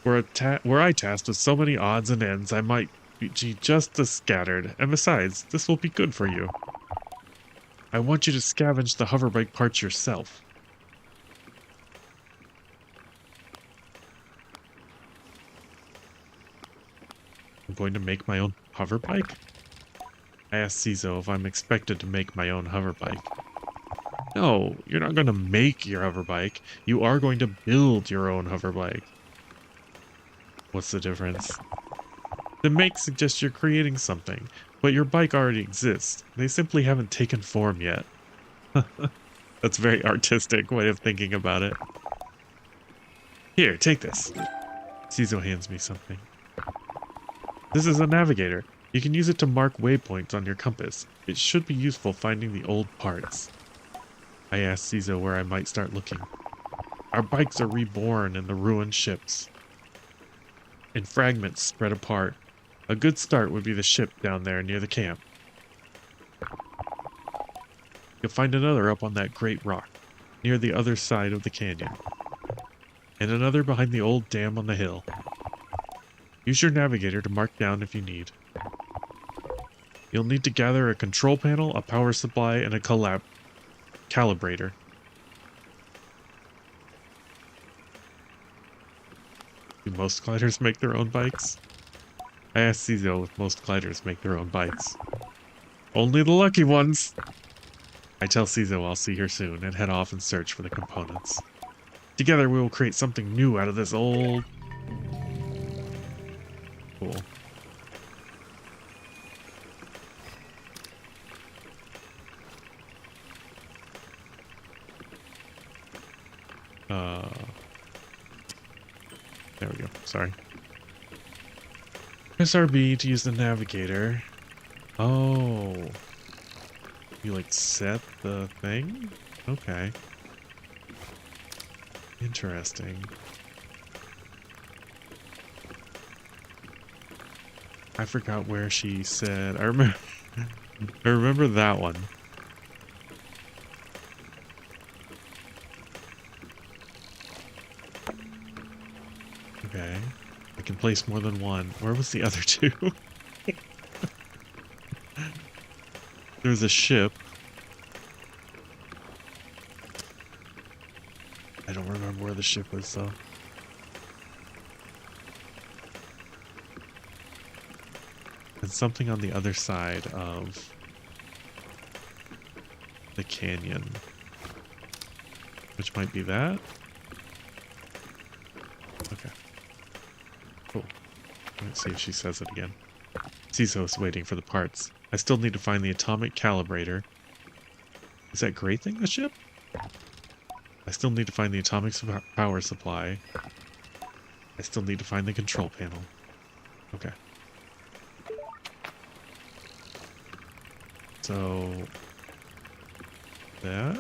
Were I tasked with so many odds and ends, I might be just as scattered, and besides, this will be good for you. I want you to scavenge the hoverbike parts yourself. I'm going to make my own hoverbike? I asked Cizo if I'm expected to make my own hoverbike. No, you're not going to make your hoverbike. You are going to build your own hoverbike. What's the difference? The make suggests you're creating something, but your bike already exists. They simply haven't taken form yet. That's a very artistic way of thinking about it. Here, take this. Cizo hands me something. This is a navigator. You can use it to mark waypoints on your compass. It should be useful finding the old parts. I asked Ciso where I might start looking. Our bikes are reborn in the ruined ships, in fragments spread apart. A good start would be the ship down there near the camp. You'll find another up on that great rock, near the other side of the canyon, and another behind the old dam on the hill. Use your navigator to mark down if you need. You'll need to gather a control panel, a power supply, and a calibrator. Do most gliders make their own bikes? I asked Ciso if most gliders make their own bikes. Only the lucky ones! I tell Ciso I'll see her soon and head off and search for the components. Together we will create something new out of this old... Cool. There we go. Sorry. Press RB to use the navigator. Oh. You like set the thing? Okay. Interesting. I forgot where she said. I remember that one. Okay. I can place more than one. Where was the other two? There's a ship. I don't remember where the ship was, though. And something on the other side of the canyon. Which might be that. Okay. Cool. Let's see if she says it again. Ciso is waiting for the parts. I still need to find the atomic calibrator. Is that gray thing the ship? I still need to find the atomic power supply. I still need to find the control panel. Okay. So... that...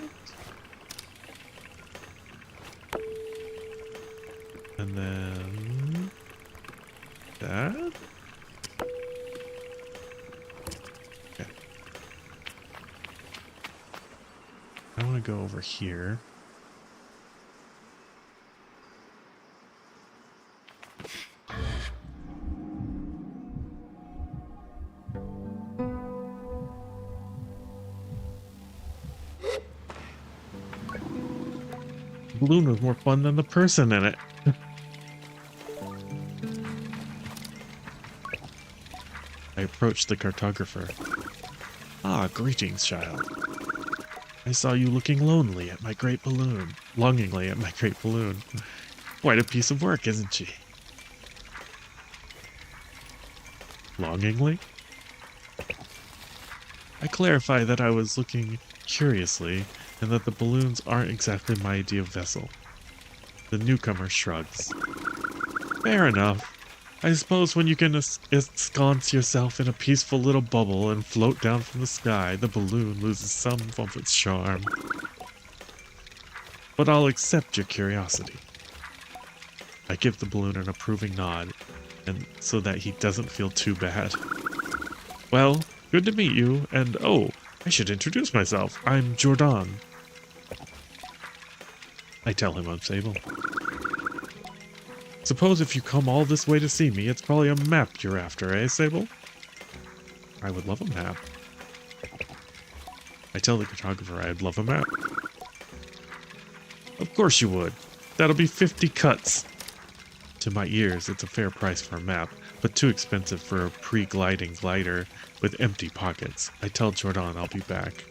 and then... that... okay. I want to go over here. The balloon was more fun than the person in it. I approached the cartographer. Ah, greetings, child. I saw you looking lonely at my great balloon. Longingly at my great balloon. Quite a piece of work, isn't she? Longingly? I clarify that I was looking curiously, and that the balloons aren't exactly my idea of vessel. The newcomer shrugs. Fair enough. I suppose when you can ensconce yourself in a peaceful little bubble and float down from the sky, the balloon loses some of its charm. But I'll accept your curiosity. I give the balloon an approving nod, and so that he doesn't feel too bad. Well, good to meet you, and oh, I should introduce myself. I'm Jordan. I tell him I'm Sable. Suppose if you come all this way to see me, it's probably a map you're after, eh, Sable? I would love a map. I tell the cartographer I'd love a map. Of course you would. That'll be 50 cuts. To my ears, it's a fair price for a map, but too expensive for a pre-gliding glider with empty pockets. I tell Jordan I'll be back.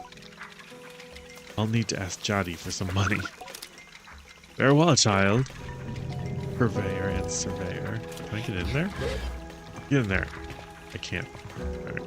I'll need to ask Jadi for some money. Farewell, child. Purveyor and surveyor. Can I get in there? Get in there. I can't. All right.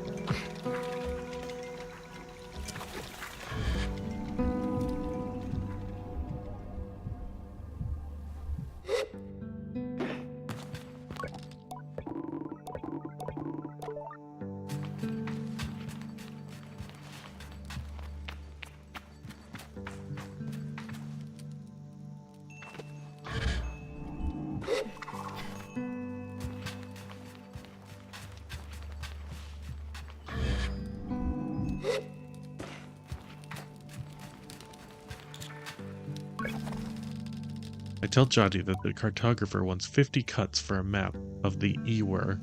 I tell Jody that the cartographer wants 50 cuts for a map of the Ewer.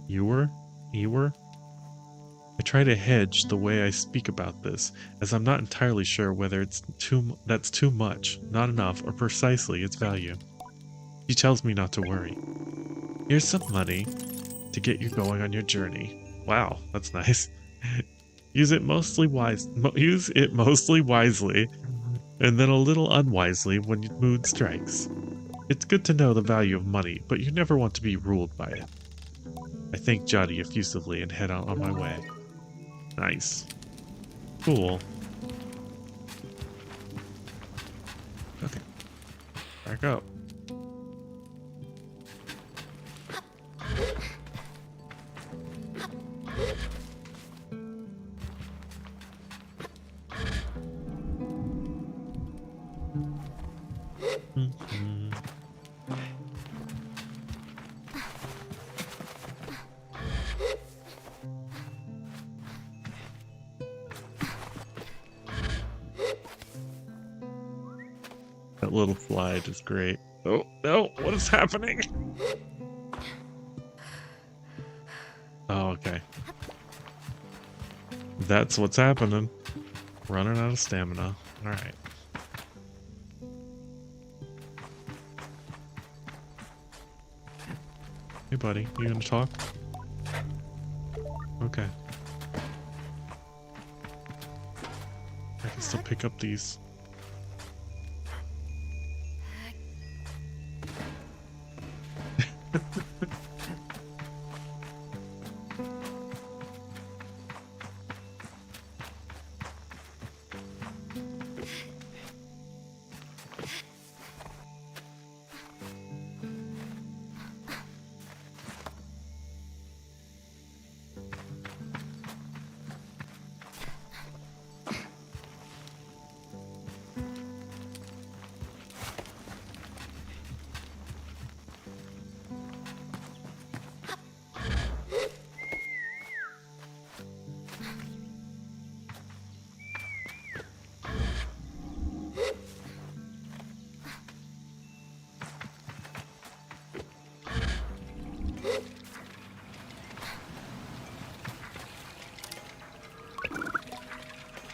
Ewer? Ewer? I try to hedge the way I speak about this, as I'm not entirely sure whether that's too much, not enough, or precisely its value. She tells me not to worry. Here's some money to get you going on your journey. Wow, that's nice. Use it mostly wisely, and then a little unwisely when your mood strikes. It's good to know the value of money, but you never want to be ruled by it. I thank Jody effusively and head out on my way. Nice. Cool. Okay. Back up. That little slide is great. Oh, no, what is happening? Oh, okay. That's what's happening. Running out of stamina. Alright. Hey, buddy, you gonna talk? Okay. I can still pick up these.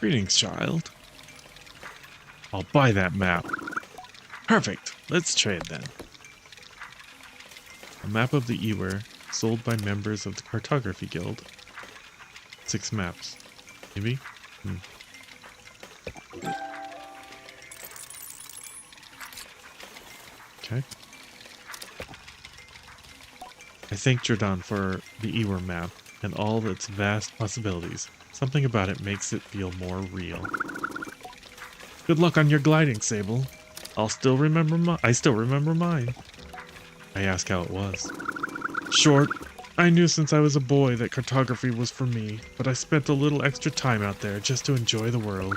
Greetings, child. I'll buy that map. Perfect. Let's trade then. A map of the Ewer, sold by members of the Cartography Guild. 6 maps. Maybe? Okay. I thank Jordan for the Ewer map and all its vast possibilities. Something about it makes it feel more real. Good luck on your gliding, Sable. I still remember mine. I ask how it was. Short. I knew since I was a boy that cartography was for me, but I spent a little extra time out there just to enjoy the world.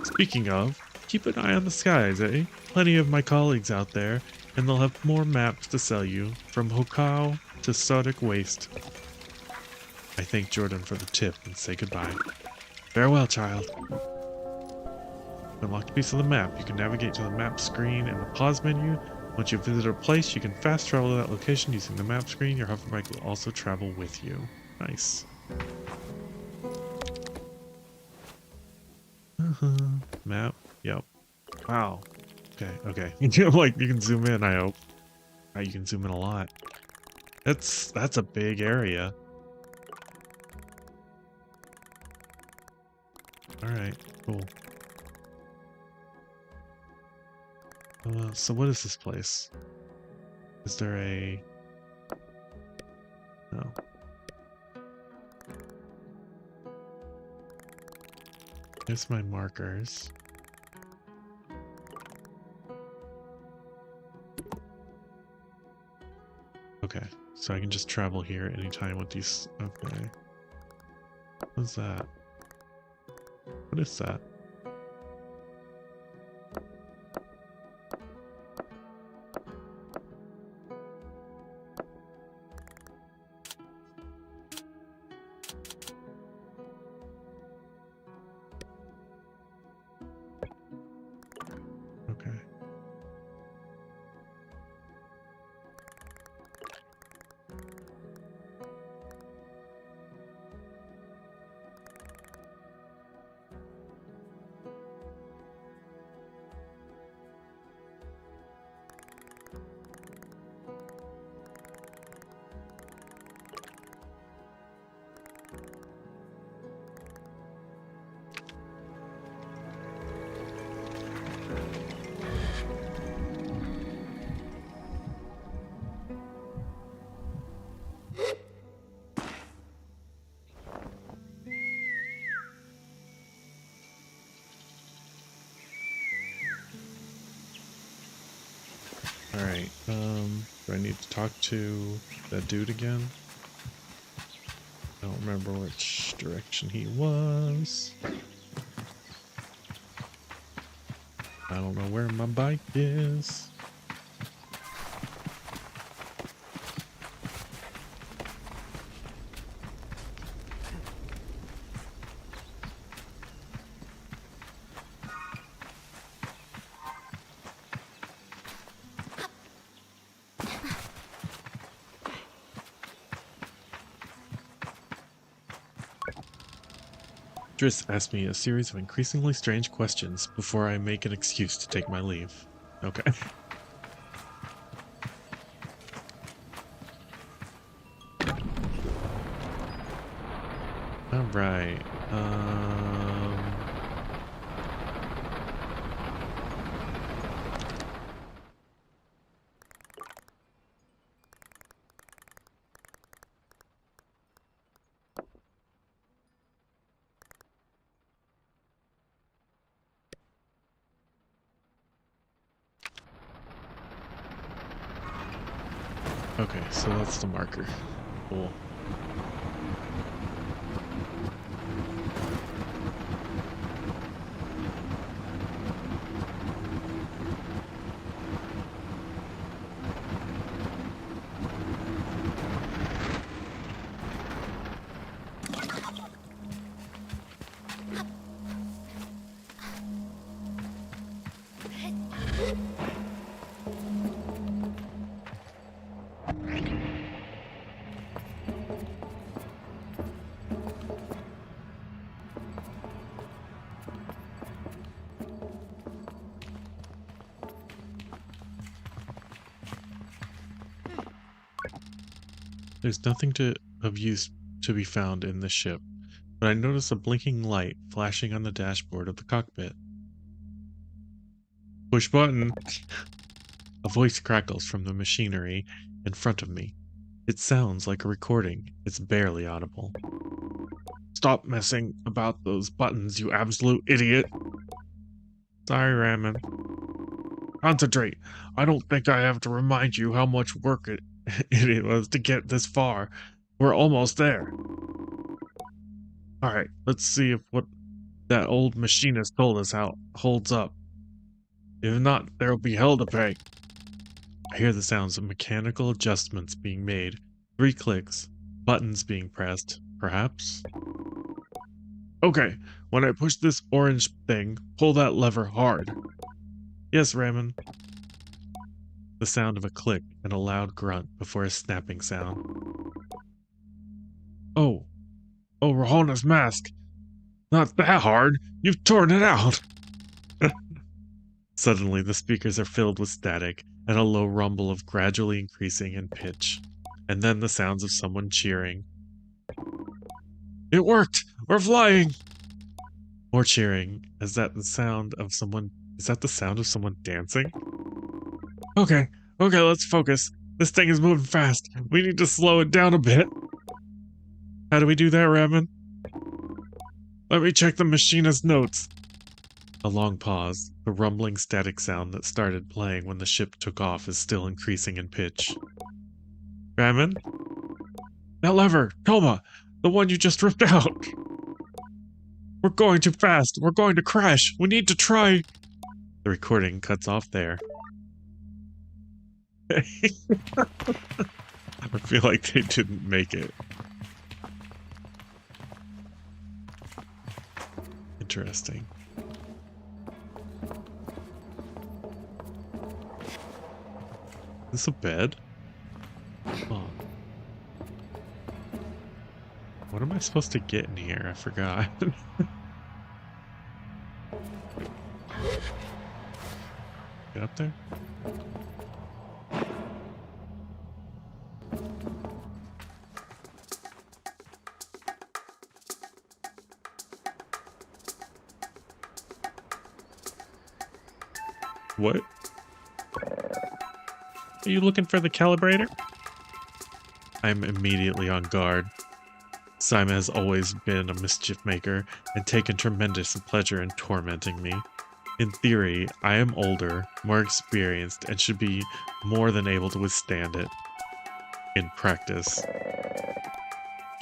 Speaking of, keep an eye on the skies, eh? Plenty of my colleagues out there, and they'll have more maps to sell you, from Hokau to Sodic Waste. I thank Jordan for the tip and say goodbye. Farewell, child. Unlock a piece of the map. You can navigate to the map screen in the pause menu. Once you visit a place, you can fast travel to that location using the map screen. Your hoverbike will also travel with you. Nice. Map. Yep. Wow. Okay. You can zoom in, I hope. You can zoom in a lot. That's a big area. Alright, cool. So what is this place? Is there a... No. Here's my markers. Okay, so I can just travel here anytime with these... Okay. What's that? What is that? Okay. Alright, do I need to talk to that dude again? I don't remember which direction he was. I don't know where my bike is. Driss asked me a series of increasingly strange questions before I make an excuse to take my leave. Okay. Alright. Okay, so that's the marker. Cool. There's nothing of use to be found in this ship, but I notice a blinking light flashing on the dashboard of the cockpit. Push button! A voice crackles from the machinery in front of me. It sounds like a recording. It's barely audible. Stop messing about those buttons, you absolute idiot! Sorry, Ramen. Concentrate. I don't think I have to remind you how much work it was to get this far. We're almost there. Alright, let's see if what that old machinist told us how holds up. If not, there'll be hell to pay. I hear the sounds of mechanical adjustments being made. 3 clicks. Buttons being pressed, perhaps? Okay, when I push this orange thing, pull that lever hard. Yes, Ramen. The sound of a click and a loud grunt before a snapping sound. Oh, Rahona's mask. Not that hard. You've torn it out. Suddenly, the speakers are filled with static and a low rumble of gradually increasing in pitch. And then the sounds of someone cheering. It worked! We're flying! More cheering. Is that the sound of someone dancing? Okay, let's focus. This thing is moving fast. We need to slow it down a bit. How do we do that, Ramen? Let me check the machinist's notes. A long pause. The rumbling static sound that started playing when the ship took off is still increasing in pitch. Ramen? That lever! Toma! The one you just ripped out! We're going too fast! We're going to crash! We need to try... The recording cuts off there. I feel like they didn't make it. Interesting. Is this a bed? Oh. What am I supposed to get in here? I forgot. Get up there? What? Are you looking for the calibrator? I'm immediately on guard. Simon has always been a mischief maker and taken tremendous pleasure in tormenting me. In theory, I am older, more experienced, and should be more than able to withstand it. In practice,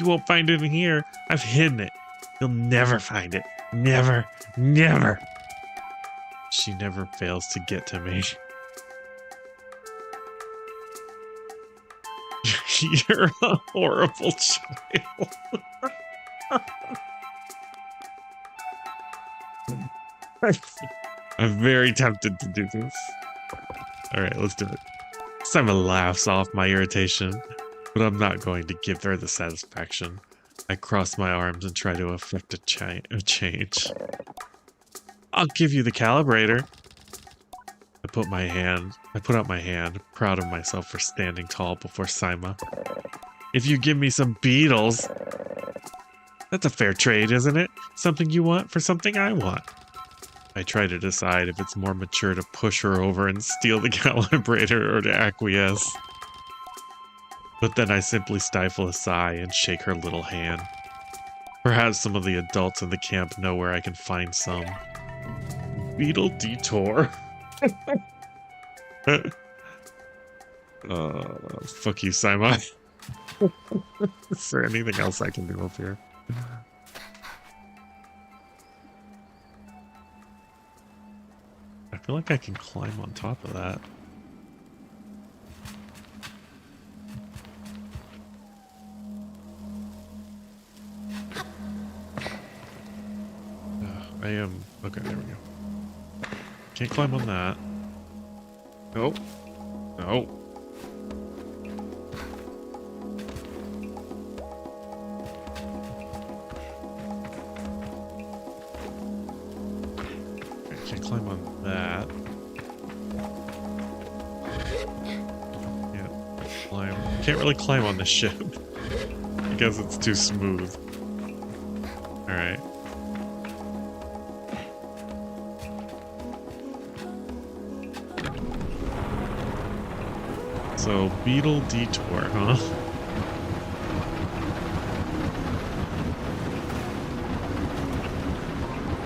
you won't find it in here. I've hidden it. You'll never find it. Never, never. She never fails to get to me. You're a horrible child. I'm very tempted to do this. Alright, let's do it. Simon laughs off my irritation, but I'm not going to give her the satisfaction. I cross my arms and try to effect a change. I'll give you the calibrator. I put out my hand, proud of myself for standing tall before Sima. If you give me some beetles, that's a fair trade, isn't it? Something you want for something I want. I try to decide if it's more mature to push her over and steal the calibrator or to acquiesce. But then I simply stifle a sigh and shake her little hand. Perhaps some of the adults in the camp know where I can find some. Beetle detour. Fuck you, Simon. Is there anything else I can do up here? I feel like I can climb on top of that. I am... Okay, there we go. Can't climb on that. Nope. No. I can't climb on that. Can't really climb on this ship. Because it's too smooth. Alright. So, beetle detour, huh?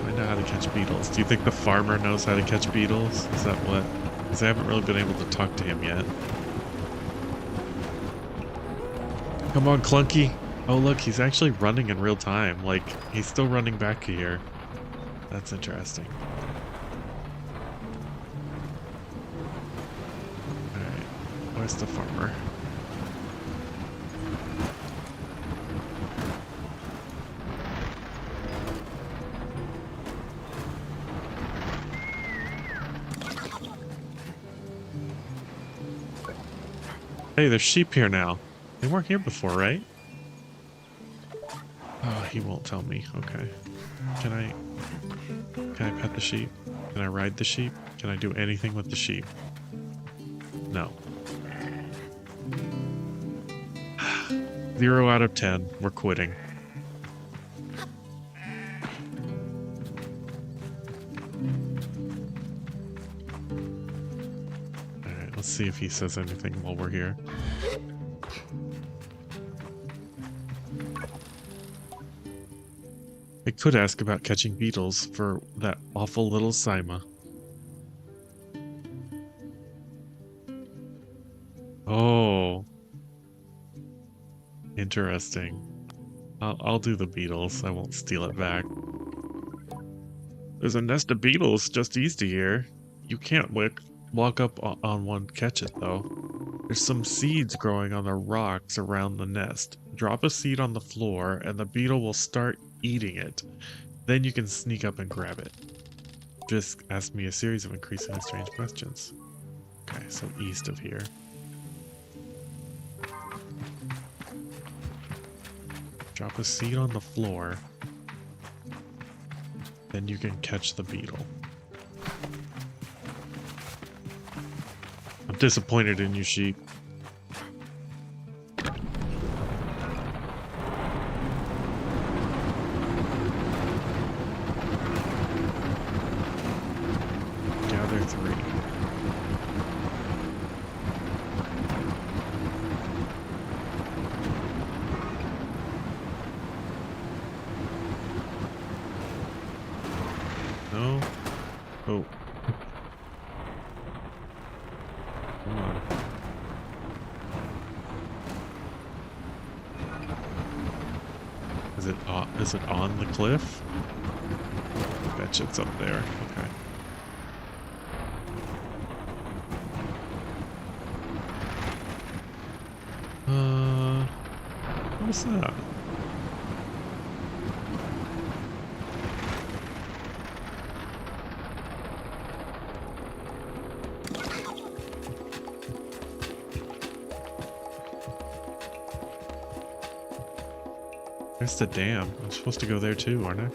I know how to catch beetles. Do you think the farmer knows how to catch beetles? Is that what? Because I haven't really been able to talk to him yet. Come on, Clunky. Oh, look, he's actually running in real time. Like, he's still running back here. That's interesting. Alright, where's the farmer? Hey, there's sheep here now. They weren't here before, right? Oh, he won't tell me. Okay. Can I pet the sheep? Can I ride the sheep? Can I do anything with the sheep? No. 0 out of 10. We're quitting. Alright, let's see if he says anything while we're here. I could ask about catching beetles for that awful little Sima. Oh. Interesting. I'll do the beetles. I won't steal it back. There's a nest of beetles just east of here. You can't walk up on one, catch it though. There's some seeds growing on the rocks around the nest. Drop a seed on the floor and the beetle will start eating it. Then you can sneak up and grab it. Just ask me a series of increasingly strange questions. Okay, so east of here. Drop a seed on the floor. Then you can catch the beetle. I'm disappointed in you, sheep. Gather 3. No. Oh. Come on. Is it on the cliff? I bet you it's up there. Okay. What's that? There's the dam. I'm supposed to go there too, aren't I?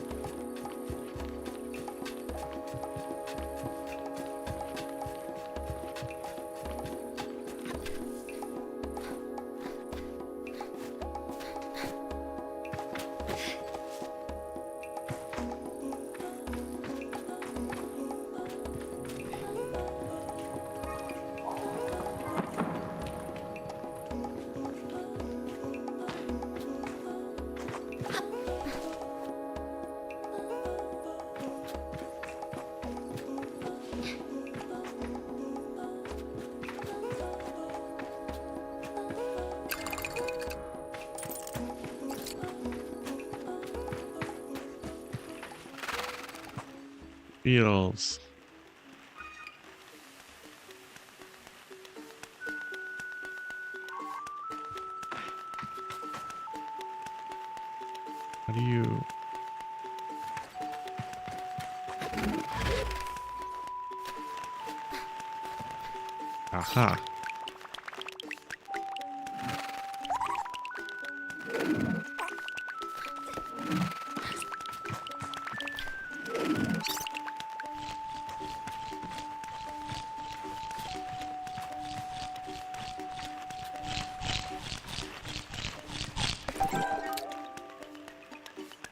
Beetles. How do you... Aha.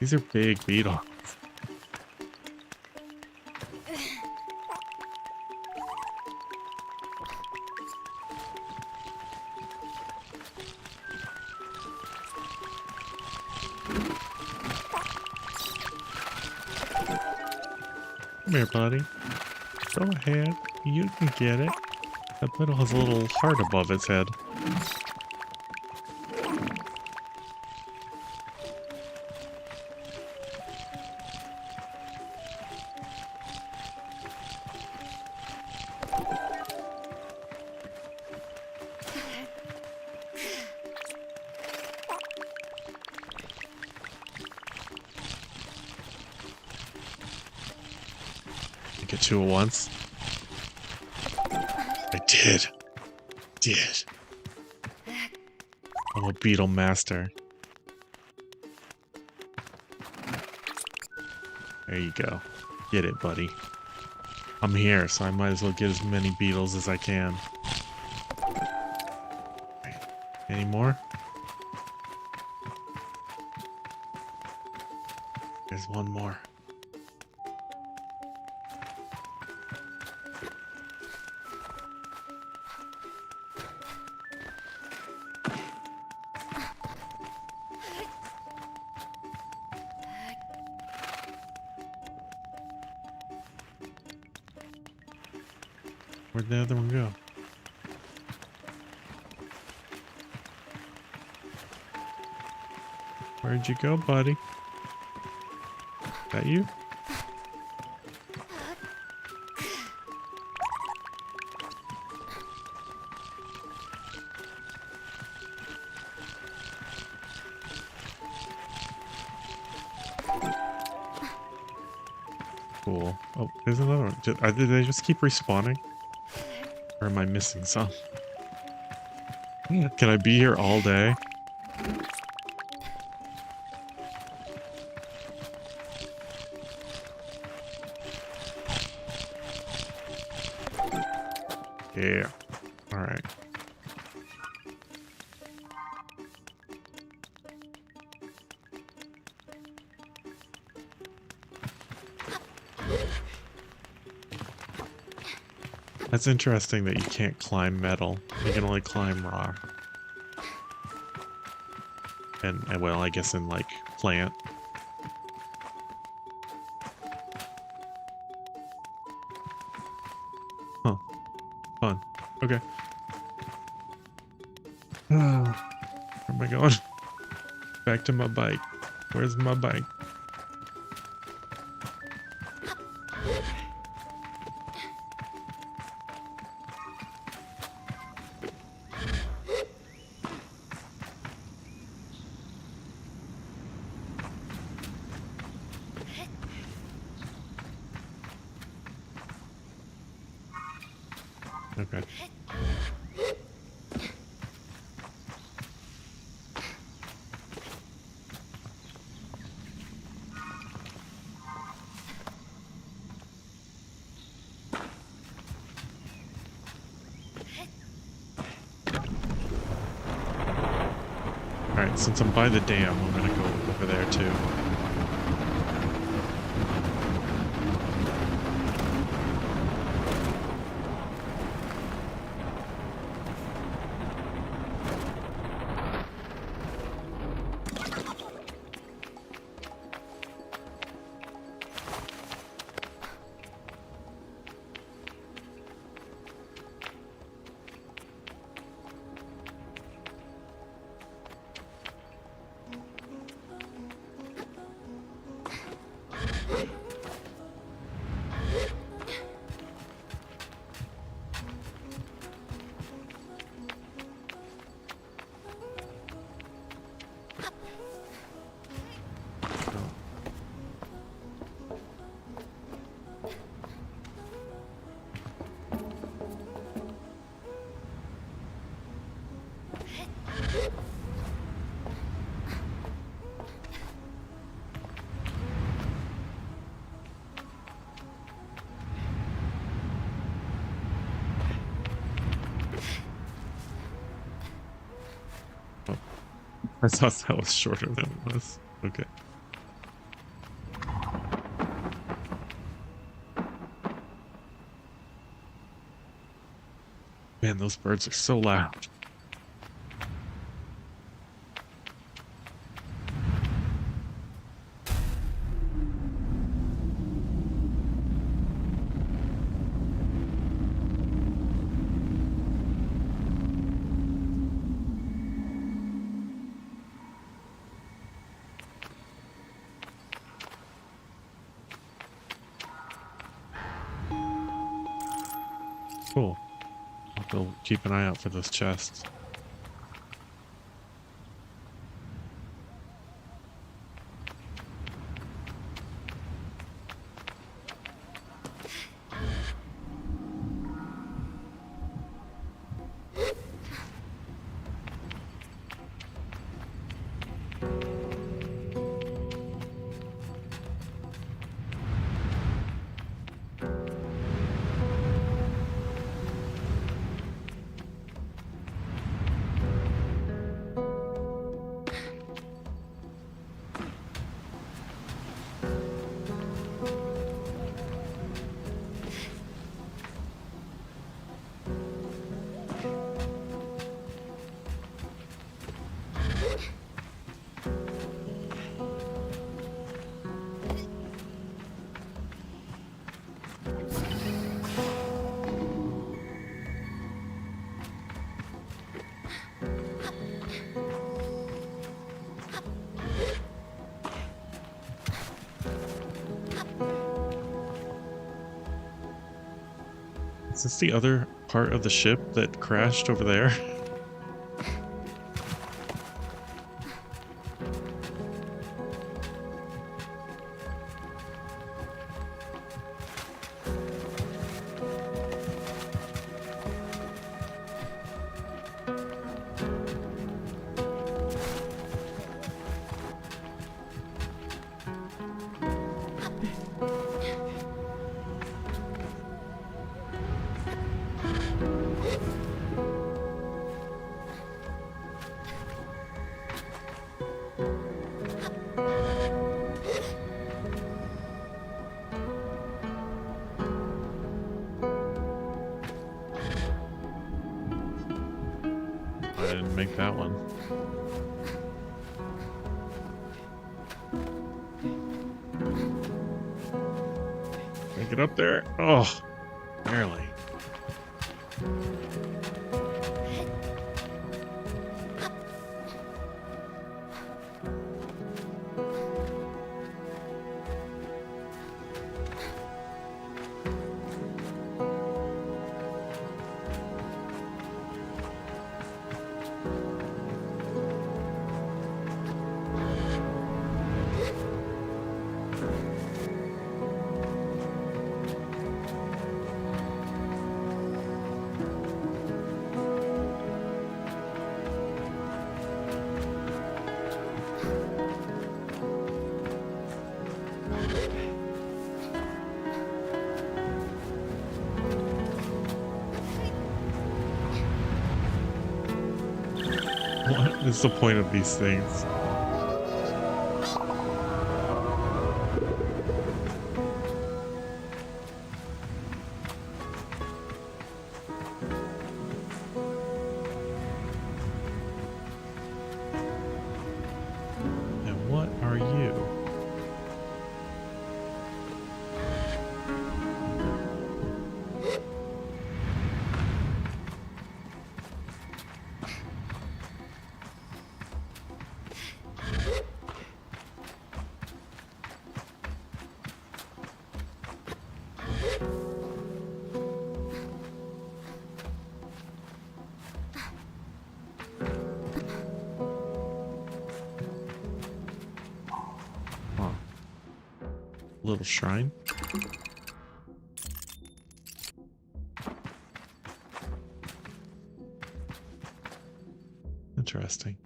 These are big beetles. Come here, buddy. Go ahead. You can get it. That beetle has a little heart above its head. Get two at once. I did. I'm a beetle master. There you go. Get it, buddy. I'm here, so I might as well get as many beetles as I can. Any more? There's one more. Where'd the other one go? Where'd you go, buddy? Is that you? Cool. Oh, there's another one. Did they just keep respawning? Or am I missing some? Can I be here all day? Yeah. Alright. That's interesting that you can't climb metal. You can only climb rock. And well, I guess in like plant. Fun. Okay. Where am I going? Back to my bike. Where's my bike? Okay. Alright, since I'm by the dam, I'm gonna go over there too. Oh, I thought that was shorter than it was. Okay. Man, those birds are so loud. Cool. I'll go keep an eye out for those chests. Is this the other part of the ship that crashed over there? I didn't make that one. Can I get up there? Oh, barely. What is the point of these things? And what are you? Huh. Little shrine? Interesting.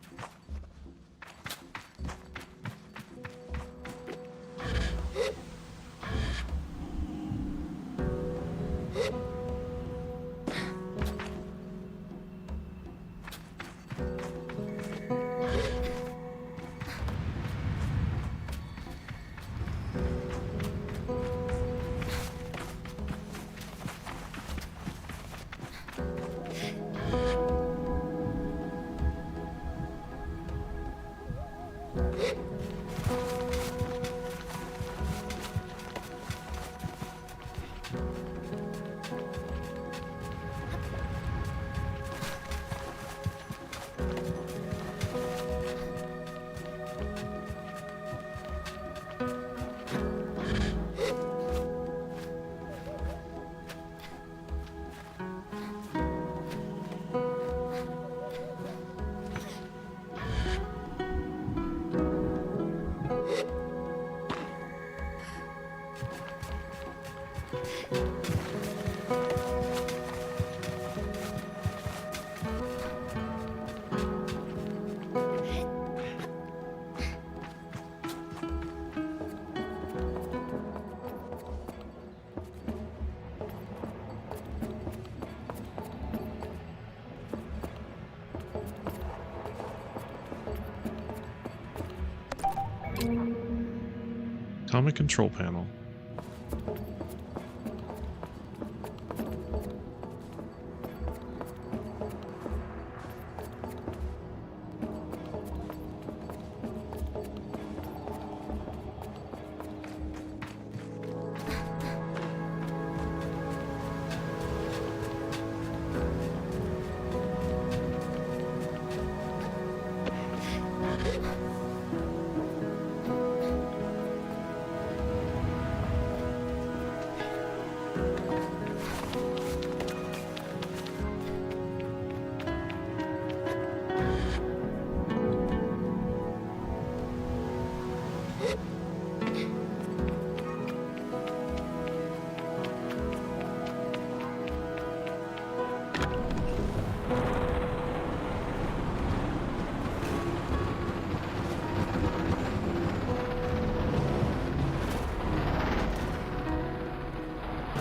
Common control panel.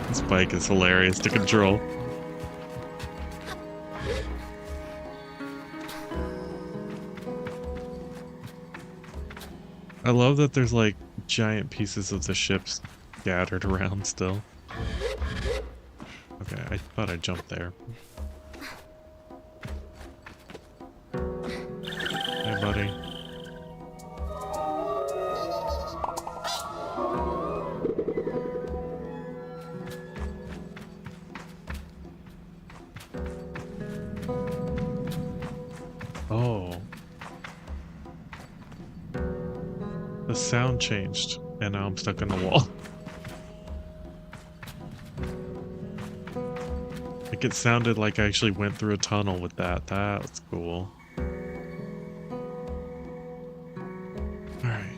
This bike is hilarious to control. I love that there's like giant pieces of the ships scattered around still. Okay, I thought I jumped there. Hey, buddy. The sound changed, and now I'm stuck on the wall. Like it sounded like I actually went through a tunnel with that. That was cool. Alright.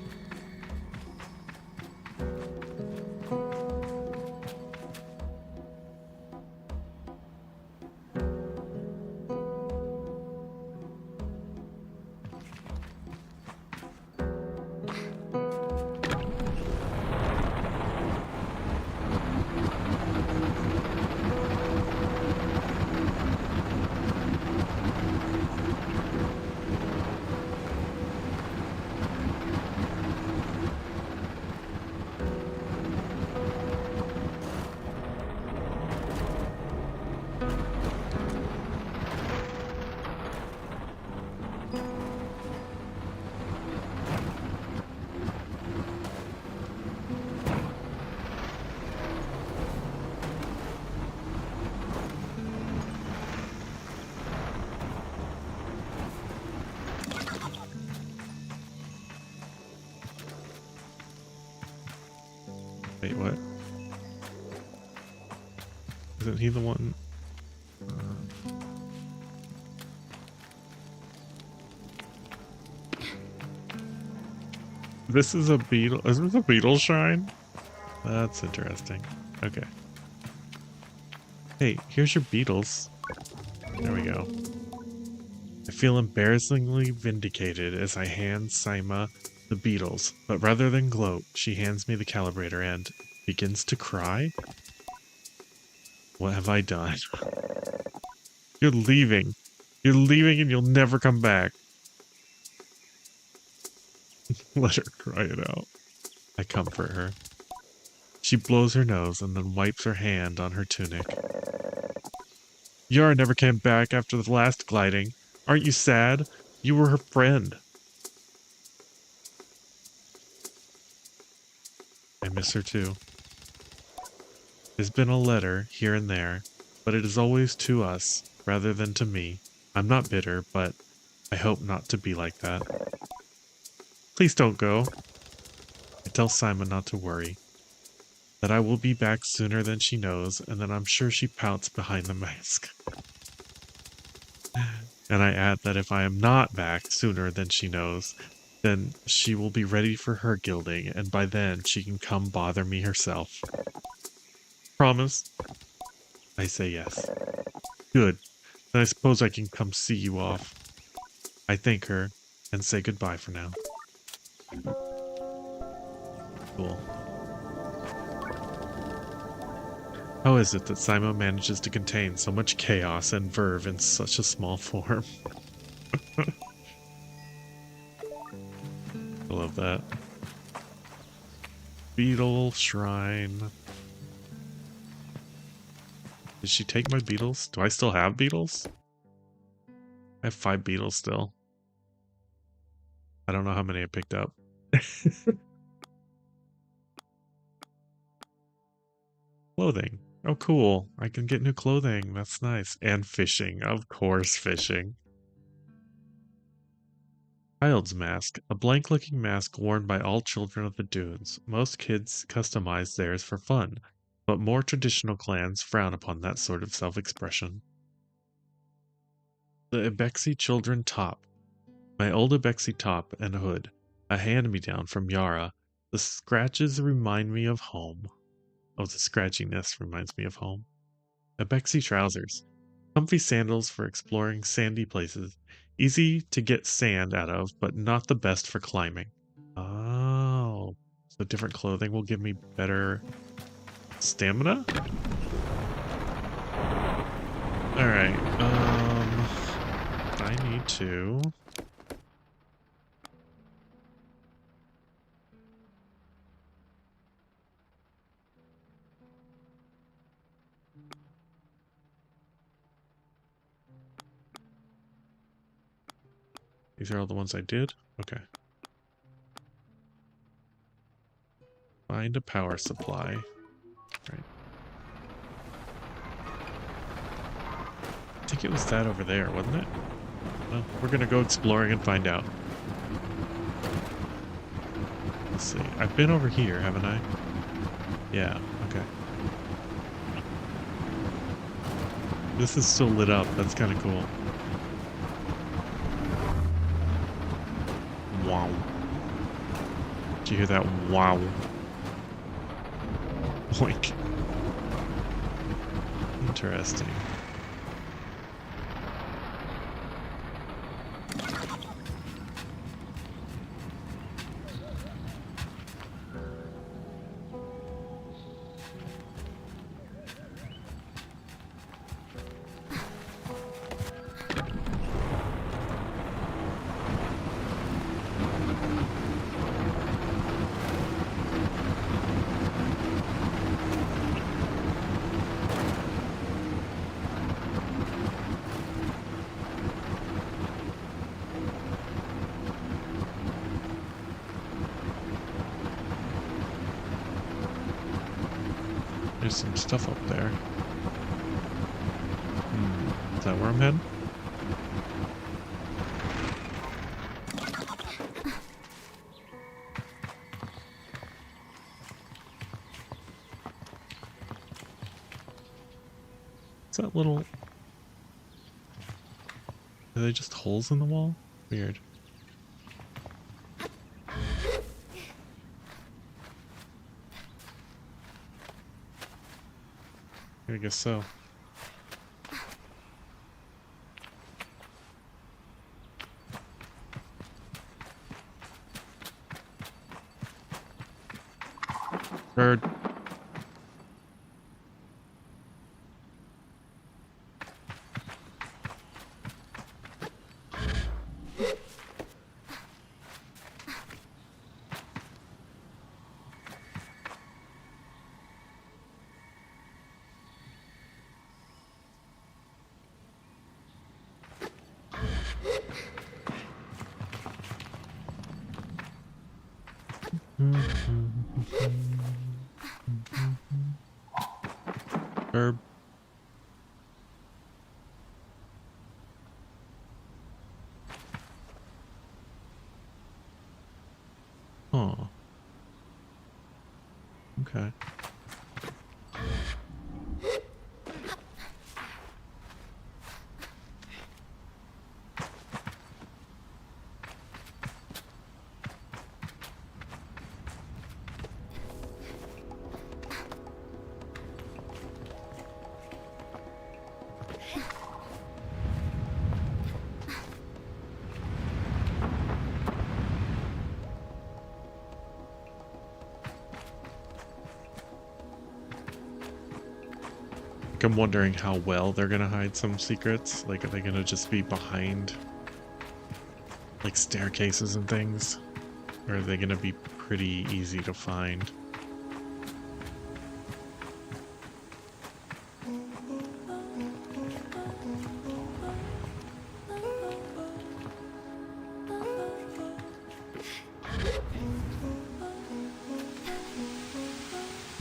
Wait, what? Isn't he the one? This is a beetle. Is this a beetle shrine? That's interesting. Okay. Hey, here's your beetles. There we go. I feel embarrassingly vindicated as I hand Saima the beetles, but rather than gloat, she hands me the calibrator and begins to cry. What have I done? You're leaving. You're leaving and you'll never come back. Let her cry it out. I comfort her. She blows her nose and then wipes her hand on her tunic. Yara never came back after the last gliding. Aren't you sad? You were her friend. I miss her too. There's been a letter here and there, but it is always to us rather than to me. I'm not bitter, but I hope not to be like that. Please don't go. I tell Simon not to worry, that I will be back sooner than she knows, and then I'm sure she pouts behind the mask. And I add that if I am not back sooner than she knows, then she will be ready for her gilding, and by then she can come bother me herself. Promise? I say yes. Good. Then I suppose I can come see you off. I thank her and say goodbye for now. Cool. How is it that Simon manages to contain so much chaos and verve in such a small form? I love that. Beetle Shrine. Did she take my beetles? Do I still have beetles? I have 5 beetles still. I don't know how many I picked up. Clothing. Oh, cool. I can get new clothing. That's nice. And fishing. Of course, fishing. Child's mask. A blank-looking mask worn by all children of the dunes. Most kids customize theirs for fun, but more traditional clans frown upon that sort of self-expression. The Ibexi children top. My old Ibexi top and hood. A hand-me-down from Yara. The scratches remind me of home. Oh, the scratchiness reminds me of home. Ibexi trousers. Comfy sandals for exploring sandy places. Easy to get sand out of, but not the best for climbing. Oh. So different clothing will give me better stamina? Alright, I need to... These are all the ones I did? Okay. Find a power supply. Right. I think it was that over there, wasn't it? Well, we're gonna go exploring and find out. Let's see. I've been over here, haven't I? Yeah, okay. This is still lit up. That's kind of cool. Wow. Did you hear that? Wow. Boink. Interesting. There's some stuff up there. Is that where I'm heading? Is that little... Are they just holes in the wall? Weird. I guess so. Bird. Herb. Oh. Okay. I'm wondering how well they're gonna hide some secrets. Like, are they gonna just be behind, like, staircases and things? Or are they gonna be pretty easy to find?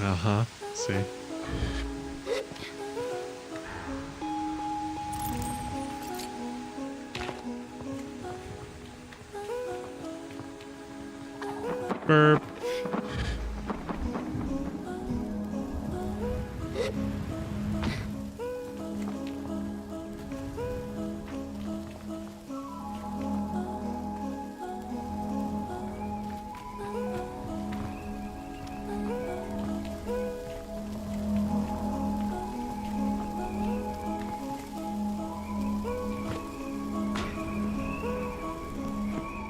Uh-huh. See? Burp.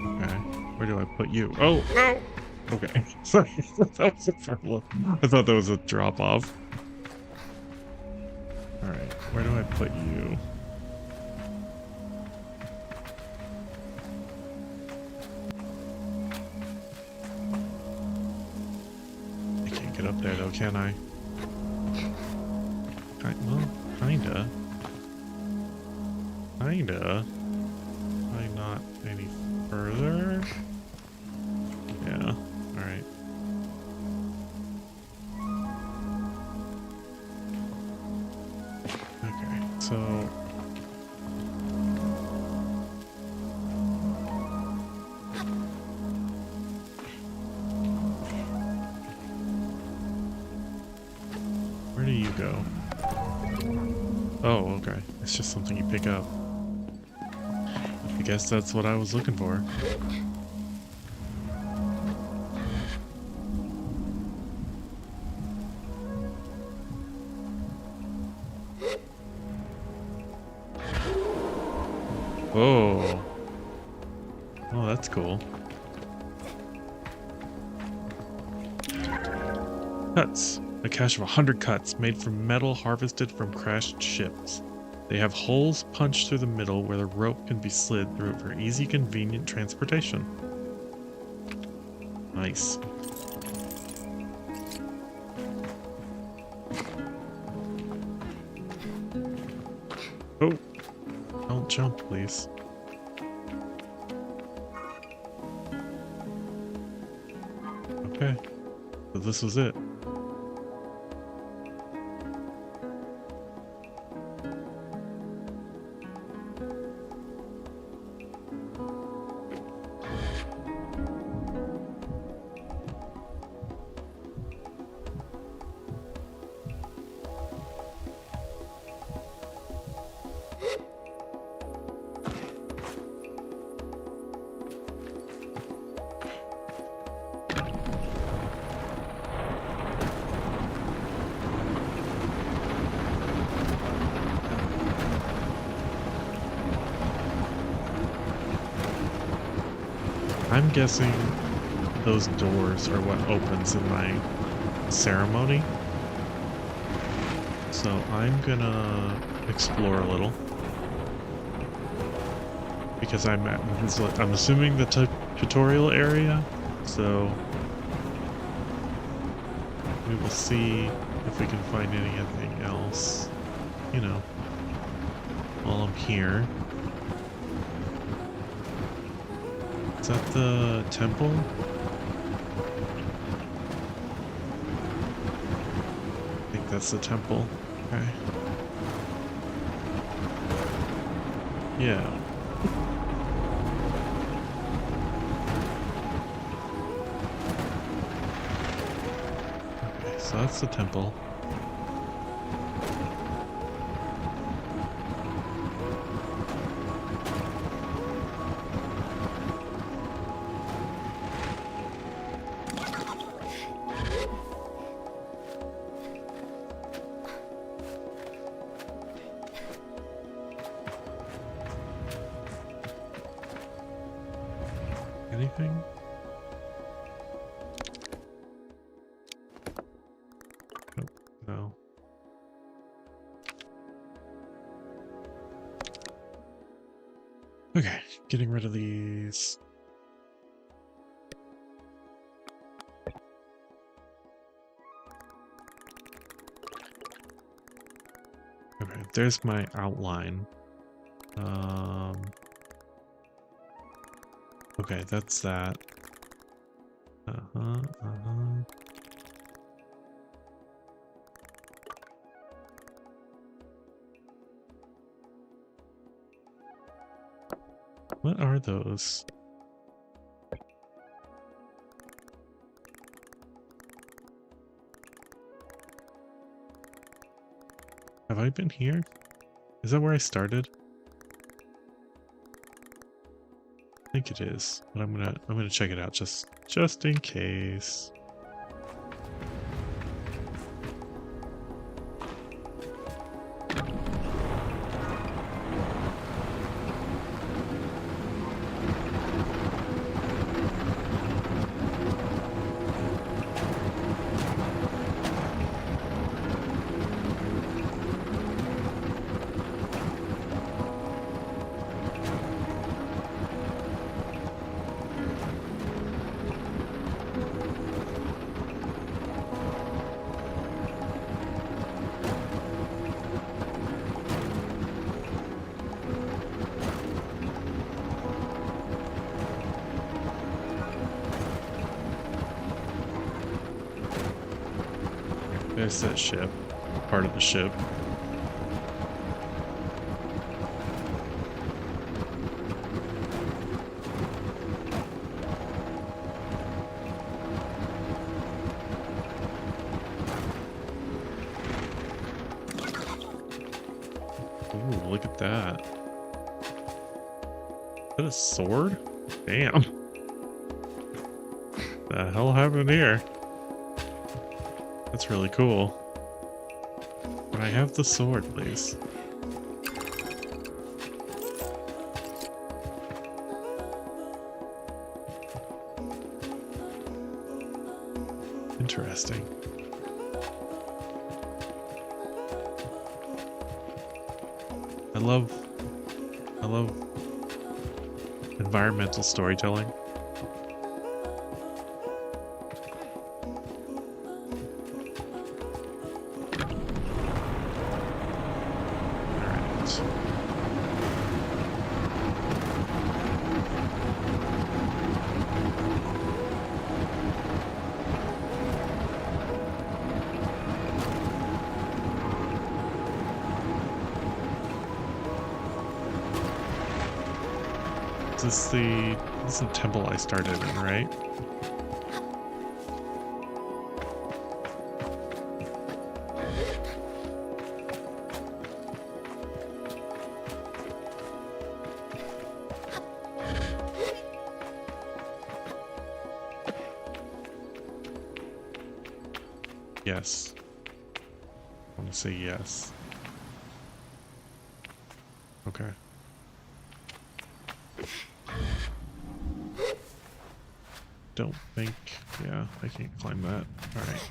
Okay. Where do I put you? Oh, no! Okay. Sorry. That was a problem. I thought that was a drop off. Alright. Where do I put you? I can't get up there though, can I? Well, kinda. Kinda. Probably not any further. Yeah. Alright. Okay, so... Oh, okay. It's just something you pick up. I guess that's what I was looking for. Oh. Oh, that's cool. Cuts. A cache of 100 cuts made from metal harvested from crashed ships. They have holes punched through the middle where the rope can be slid through for easy, convenient transportation. Nice. Oh, don't jump, please. Okay, so this was it. I'm guessing those doors are what opens in my ceremony. So I'm gonna explore a little. Because I'm assuming the tutorial area, so we will see if we can find anything else, you know, while I'm here. Is that the temple? I think that's the temple. Okay. Yeah. Okay, so that's the temple. Anything? Nope, no. Okay, getting rid of these. Okay, there's my outline. Okay, that's that. What are those? Have I been here? Is that where I started? I think it is, but I'm gonna check it out just in case. There's that ship, part of the ship. Ooh, look at that. Is that a sword? Damn. The hell happened here? That's really cool. Can I have the sword, please? Interesting. I love environmental storytelling. Alright. This is the temple I started in, right? Yes. I want to say yes. Okay. Don't think... Yeah, I can't climb that. Alright.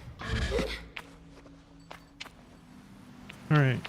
Alright.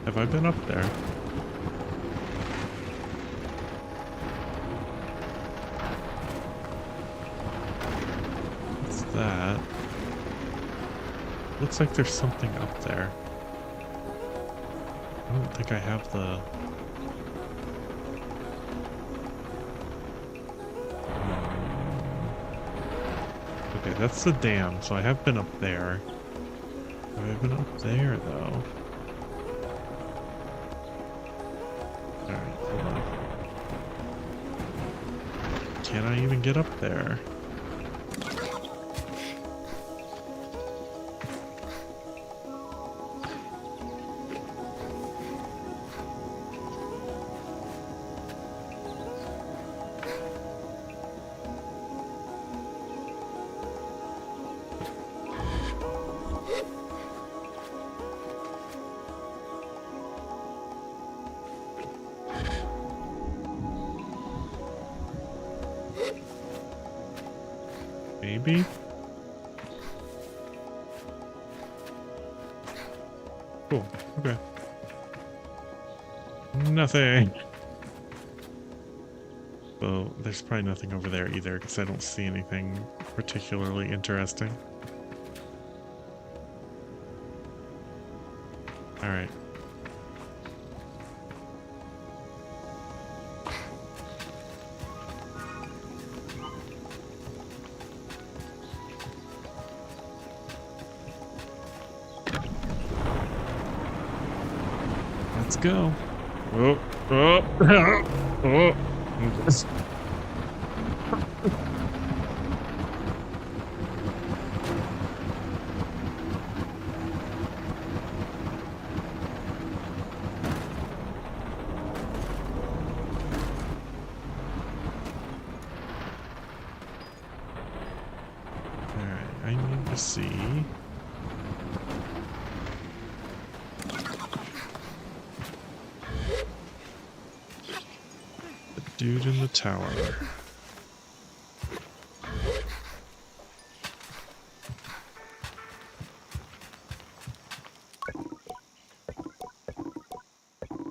Have I been up there? What's that? Looks like there's something up there. I don't think I have the... Okay, that's the dam, so I have been up there. Have I been up there, though? Alright, hold on. Can I even get up there? Maybe? Cool, okay. Nothing! So, there's probably nothing over there either, because I don't see anything particularly interesting. Alright. Let's go. Oh, oh, oh. Just... Alright, I need to see. Dude in the tower.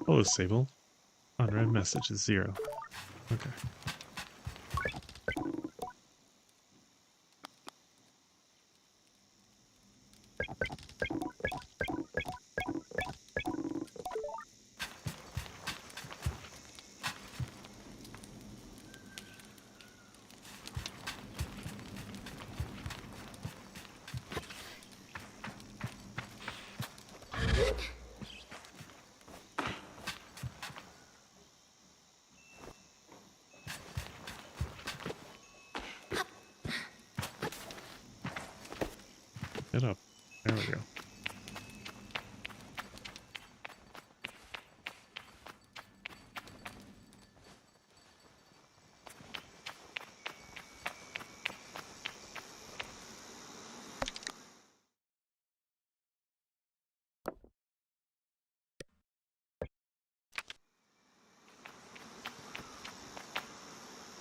Hello, Sable. Unread message is 0. Okay. Get up. There we go.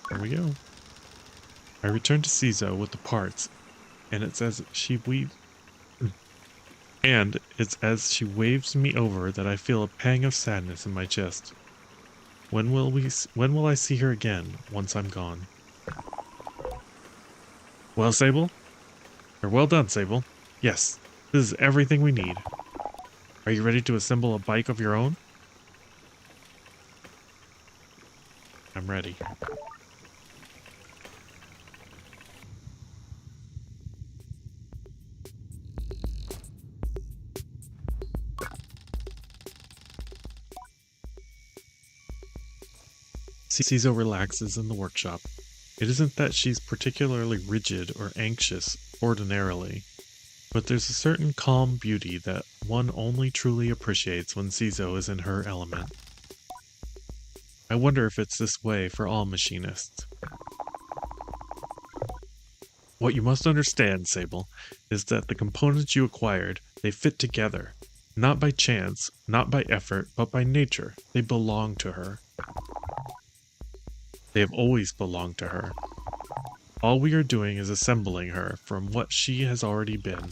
There we go. I return to Cizo with the parts, and it's as she it's as she waves me over that I feel a pang of sadness in my chest. When will I see her again once I'm gone? Well, Sable? Or well done, Sable. Yes, this is everything we need. Are you ready to assemble a bike of your own? I'm ready. Cizo relaxes in the workshop. It isn't that she's particularly rigid or anxious ordinarily, but there's a certain calm beauty that one only truly appreciates when Cizo is in her element. I wonder if it's this way for all machinists. What you must understand, Sable, is that the components you acquired, they fit together. Not by chance, not by effort, but by nature. They belong to her. They have always belonged to her. All we are doing is assembling her from what she has already been.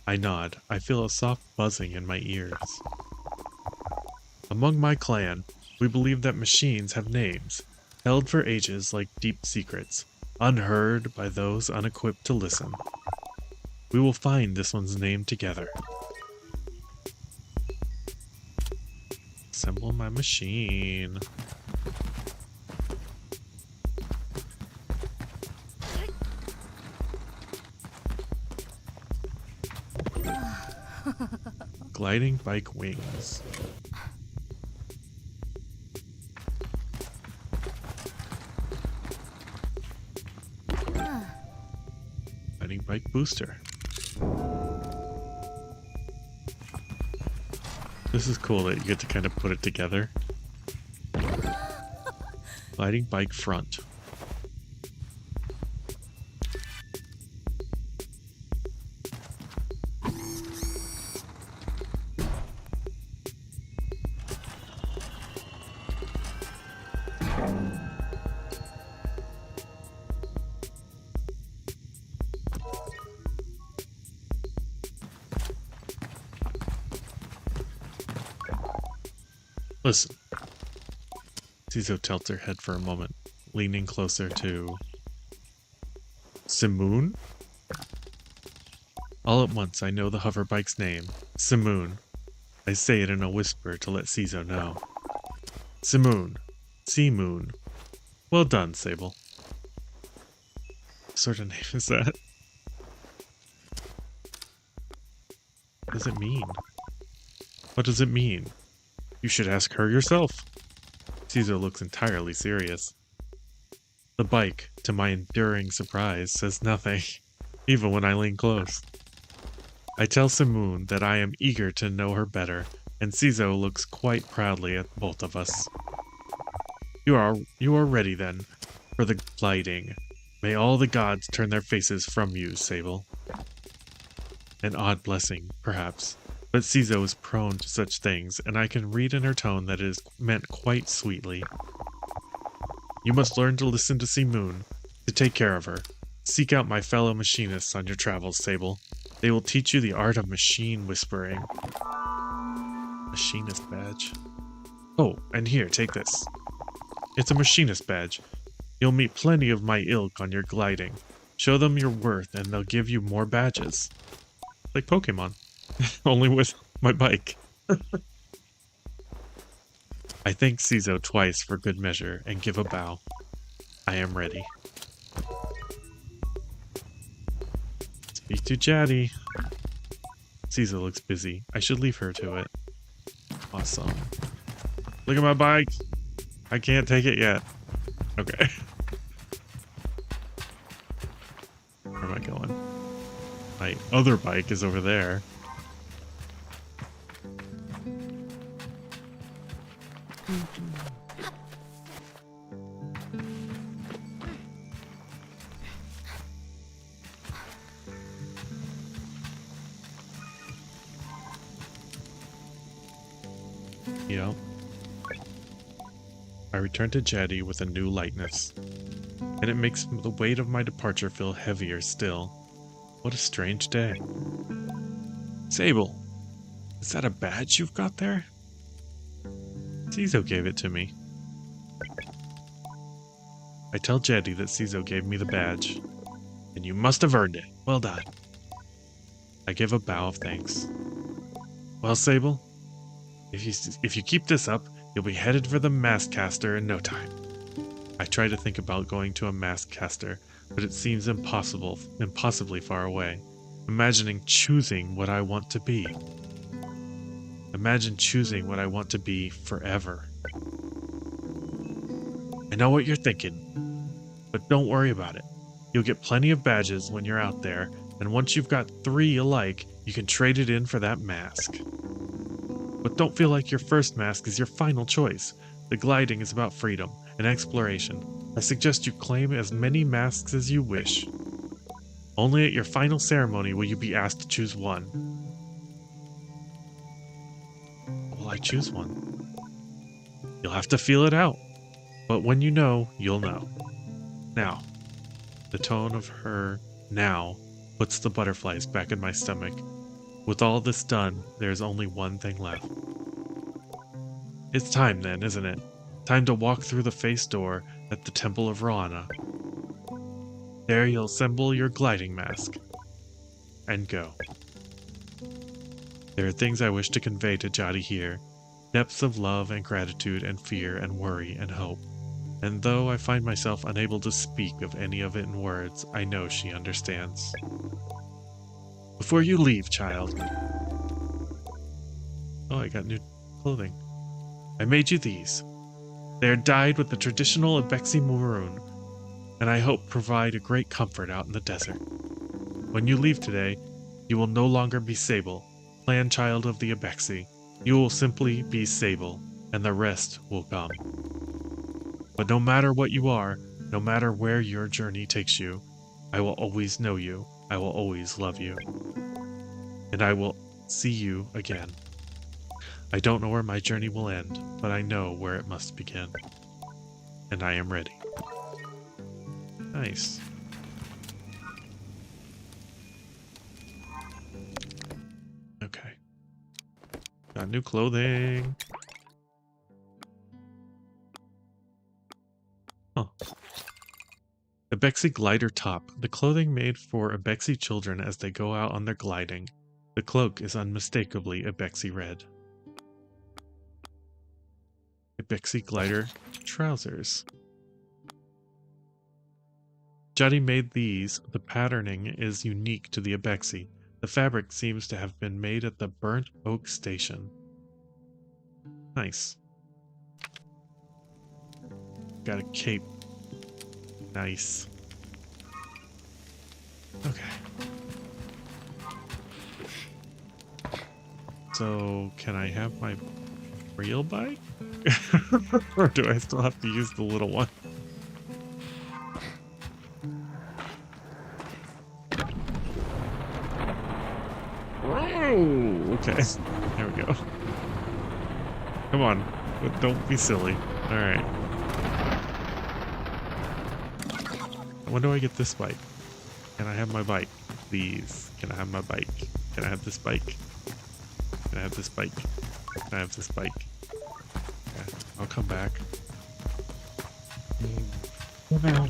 I nod. I feel a soft buzzing in my ears. Among my clan, we believe that machines have names, held for ages like deep secrets, unheard by those unequipped to listen. We will find this one's name together. Assemble my machine. Gliding bike wings. Gliding bike booster. This is cool that you get to kind of put it together. Gliding bike front. Listen. Cizo tilts her head for a moment, leaning closer to... Simoon? All at once I know the hoverbike's name. Simoon. I say it in a whisper to let Cizo know. Simoon. Sea-moon. Well done, Sable. What sort of name is that? What does it mean? What does it mean? You should ask her yourself. Cizo looks entirely serious. The bike, to my enduring surprise, says nothing, even when I lean close. I tell Simoon that I am eager to know her better, and Cizo looks quite proudly at both of us. You are ready then, for the gliding. May all the gods turn their faces from you, Sable. An odd blessing, perhaps. But Cizo is prone to such things, and I can read in her tone that it is meant quite sweetly. You must learn to listen to Simoon, to take care of her. Seek out my fellow machinists on your travels, Sable. They will teach you the art of machine whispering. Machinist badge. Oh, and here, take this. It's a machinist badge. You'll meet plenty of my ilk on your gliding. Show them your worth and they'll give you more badges. Like Pokemon. Only with my bike. I thank Cizo twice for good measure and give a bow. I am ready. Speak to Jaddy. Cizo looks busy. I should leave her to it. Awesome. Look at my bike. I can't take it yet. Okay. Where am I going? My other bike is over there. Yep. I return to Jaddy with a new lightness, and it makes the weight of my departure feel heavier still. What a strange day. Sable, is that a badge you've got there? Cizo gave it to me. I tell Jaddy that Cizo gave me the badge, and you must have earned it. Well done. I give a bow of thanks. Well, Sable, if you keep this up, you'll be headed for the Maskcaster in no time. I try to think about going to a Maskcaster, but it seems impossibly far away. Imagining choosing what I want to be. Imagine choosing what I want to be forever. I know what you're thinking, but don't worry about it. You'll get plenty of badges when you're out there, and once you've got 3 alike, you can trade it in for that mask. But don't feel like your first mask is your final choice. The gliding is about freedom and exploration. I suggest you claim as many masks as you wish. Only at your final ceremony will you be asked to choose one. Will I choose one? You'll have to feel it out. But when you know, you'll know. Now. The tone of her now puts the butterflies back in my stomach. With all this done, there's only one thing left. It's time then, isn't it? Time to walk through the face door at the Temple of Roana. There you'll assemble your gliding mask. And go. There are things I wish to convey to Jaddy here. Depths of love and gratitude and fear and worry and hope. And though I find myself unable to speak of any of it in words, I know she understands. Before you leave, child. Oh, I got new clothing. I made you these. They are dyed with the traditional Ibexi maroon, and I hope provide a great comfort out in the desert. When you leave today, you will no longer be Sable, clan child of the Ibexi. You will simply be Sable, and the rest will come. But no matter what you are, no matter where your journey takes you, I will always know you. I will always love you. And I will see you again. I don't know where my journey will end, but I know where it must begin. And I am ready. Nice. Okay. Got new clothing. Huh. Ibexi glider top. The clothing made for Ibexi children as they go out on their gliding. The cloak is unmistakably Ibexi red. Ibexi glider trousers. Jaddy made these. The patterning is unique to the Ibexi. The fabric seems to have been made at the Burnt Oak Station. Nice. Got a cape. Nice. Okay. So, can I have my real bike? Or do I still have to use the little one? Oh, okay. There we go. Come on. But don't be silly. Alright. When do I get this bike? Can I have my bike? Please. Can I have my bike? Can I have this bike? Can I have this bike? Can I have this bike? Okay. I'll come back. Where am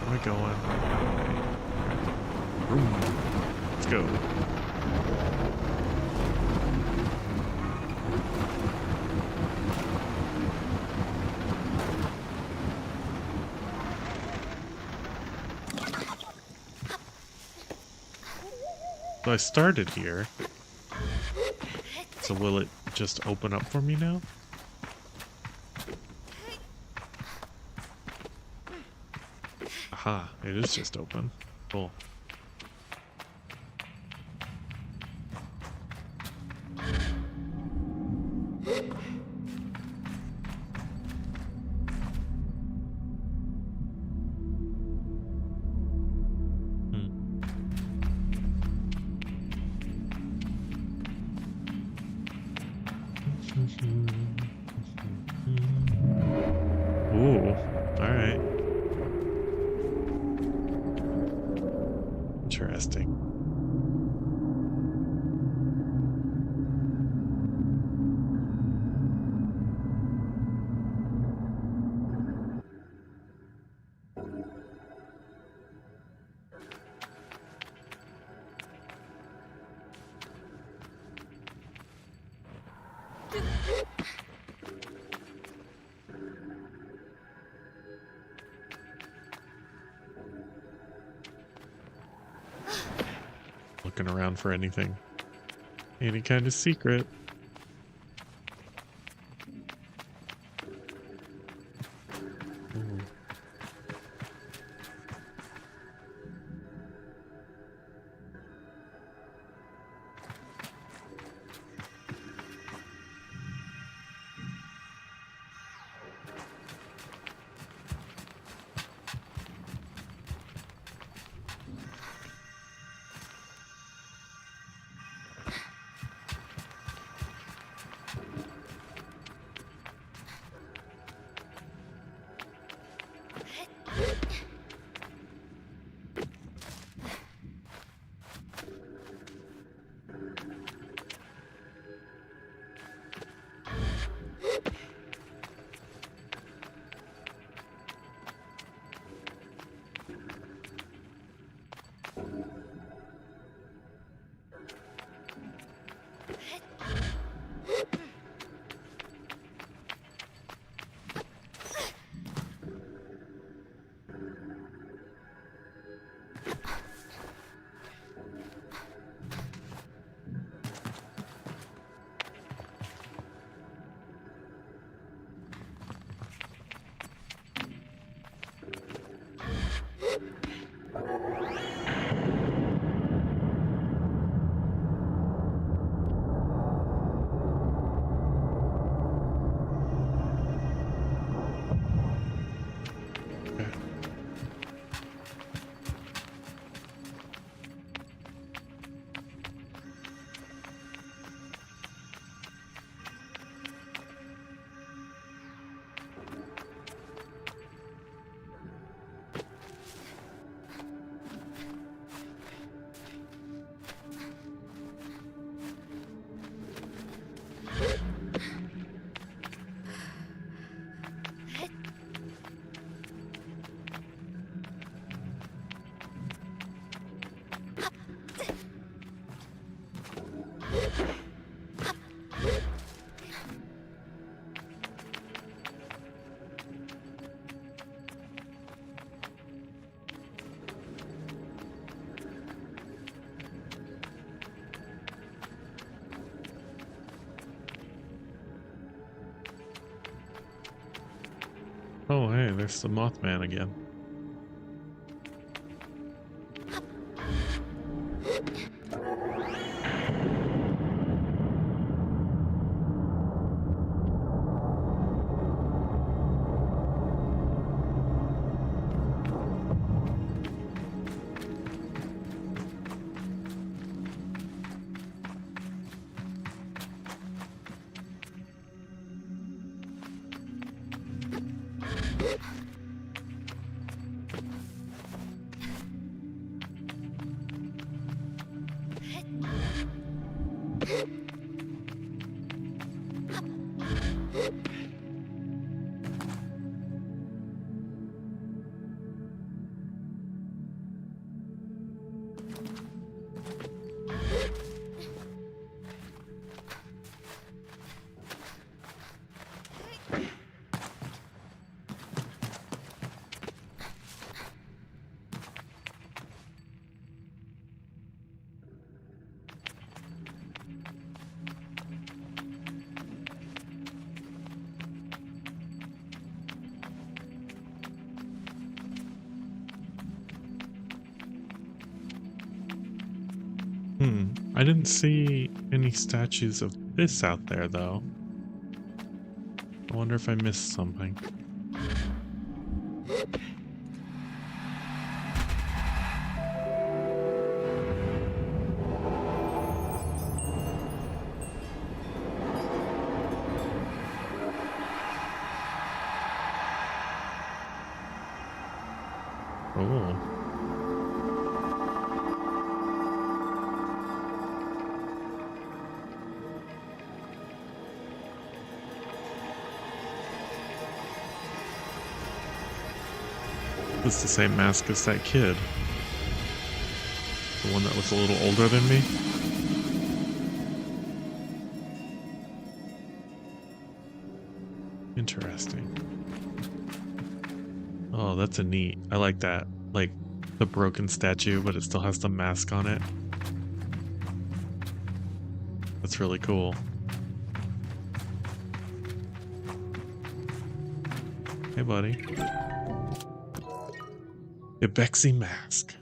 I going? Let's go. So I started here. So will it just open up for me now? Aha, it is just open. Cool. Ooh, alright. Interesting. Looking around for anything. Any kind of secret. Ooh. Oh, hey, there's the Mothman again. I didn't see any statues of this out there, though. I wonder if I missed something. Oh. It's the same mask as that kid. The one that was a little older than me. Interesting. Oh, that's a neat. I like that. Like the broken statue, but it still has the mask on it. That's really cool. Hey, buddy. The Bexy mask.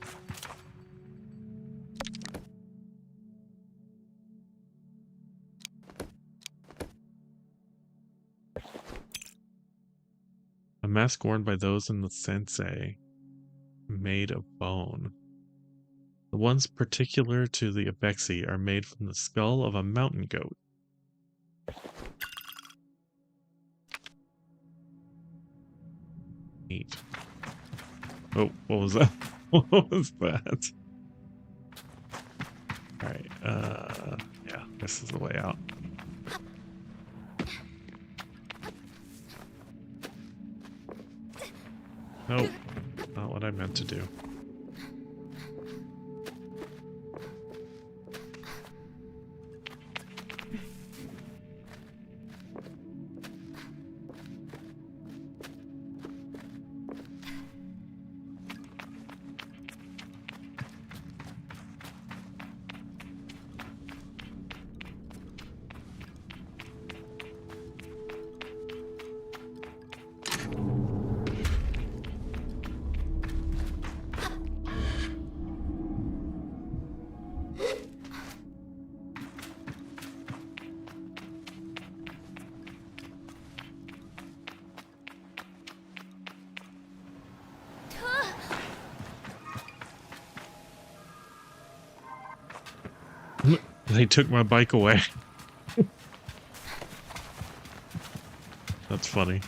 A mask worn by those in the sensei, made of bone. The ones particular to the Abexi are made from the skull of a mountain goat. Neat. Oh, what was that? What was that? Alright, yeah, this is the way out. Nope, not what I meant to do. They took my bike away. That's funny.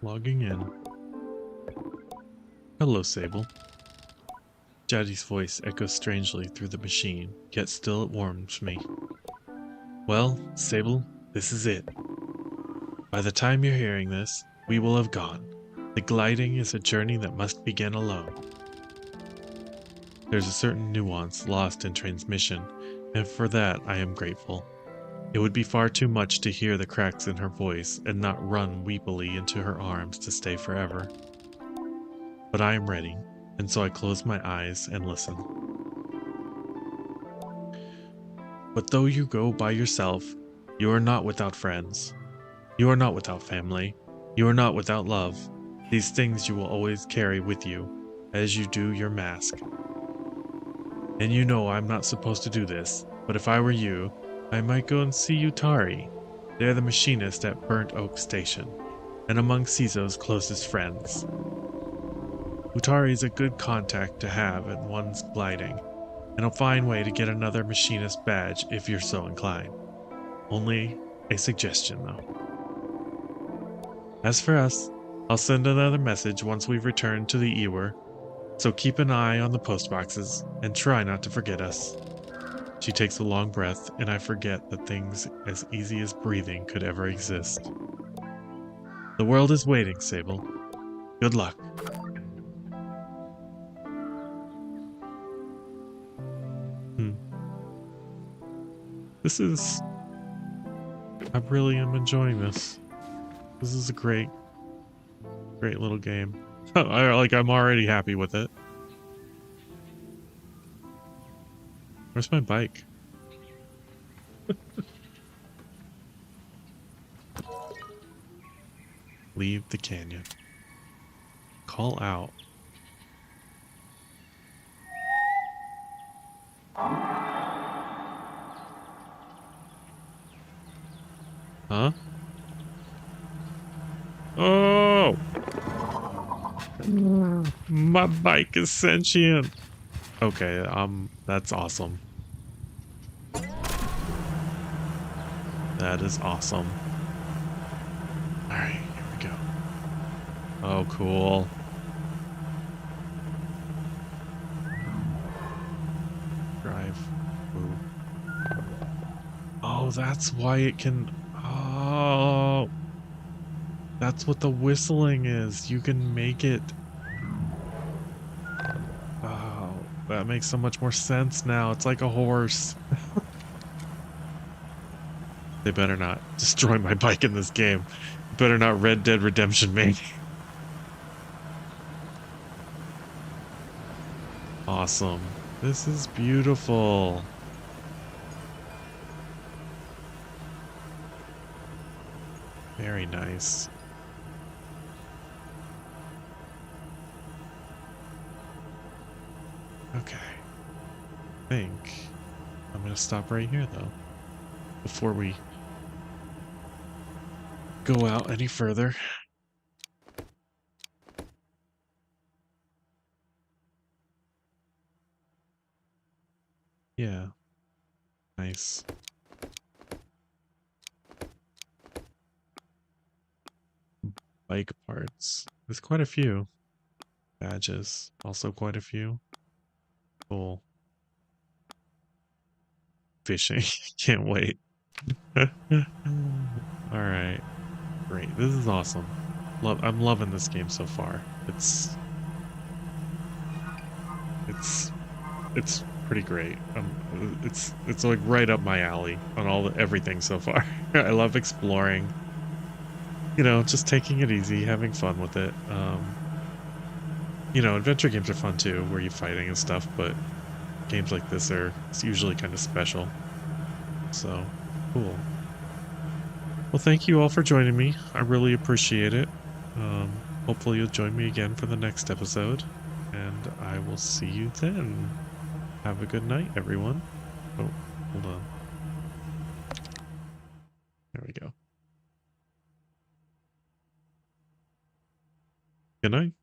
Logging in. Hello, Sable. Jaddy's voice echoes strangely through the machine, yet still it warms me. Well, Sable, this is it. By the time you're hearing this, we will have gone. The gliding is a journey that must begin alone. There's a certain nuance lost in transmission, and for that I am grateful. It would be far too much to hear the cracks in her voice and not run weepily into her arms to stay forever. But I am ready, and so I close my eyes and listen. But though you go by yourself, you are not without friends. You are not without family. You are not without love. These things you will always carry with you, as you do your mask. And you know I'm not supposed to do this, but if I were you, I might go and see Utari. They're the machinist at Burnt Oak Station, and among Cizo's closest friends. Utari is a good contact to have at one's gliding, and a fine way to get another machinist badge if you're so inclined. Only a suggestion, though. As for us, I'll send another message once we've returned to the Ewer, so keep an eye on the post boxes and try not to forget us. She takes a long breath, and I forget that things as easy as breathing could ever exist. The world is waiting, Sable. Good luck. Hmm. This is... I really am enjoying this. This is a great little game. I'm already happy with it. Where's my bike? Leave the canyon. Call out. Huh? Oh! My bike is sentient. Okay, that's awesome. That is awesome. Alright, here we go. Oh, cool. Drive. Ooh. Oh, that's why it can... Oh! That's what the whistling is. You can make it... Oh, that makes so much more sense now. It's like a horse. They better not destroy my bike in this game. Better not Red Dead Redemption me. Awesome. This is beautiful. Very nice. Okay. I think I'm gonna stop right here though, before we go out any further. Yeah. Nice. Bike parts. There's quite a few. Badges. Also quite a few. Cool. Fishing. Can't wait. Alright. Great. This is awesome. I'm loving this game so far. It's pretty great. It's like right up my alley on everything so far. I love exploring. You know, just taking it easy, having fun with it. You know, adventure games are fun too, where you're fighting and stuff, but games like this it's usually kind of special. So, cool. Well, thank you all for joining me. I really appreciate it. Hopefully you'll join me again for the next episode, and I will see you then. Have a good night, everyone. Oh, hold on. There we go. Good night.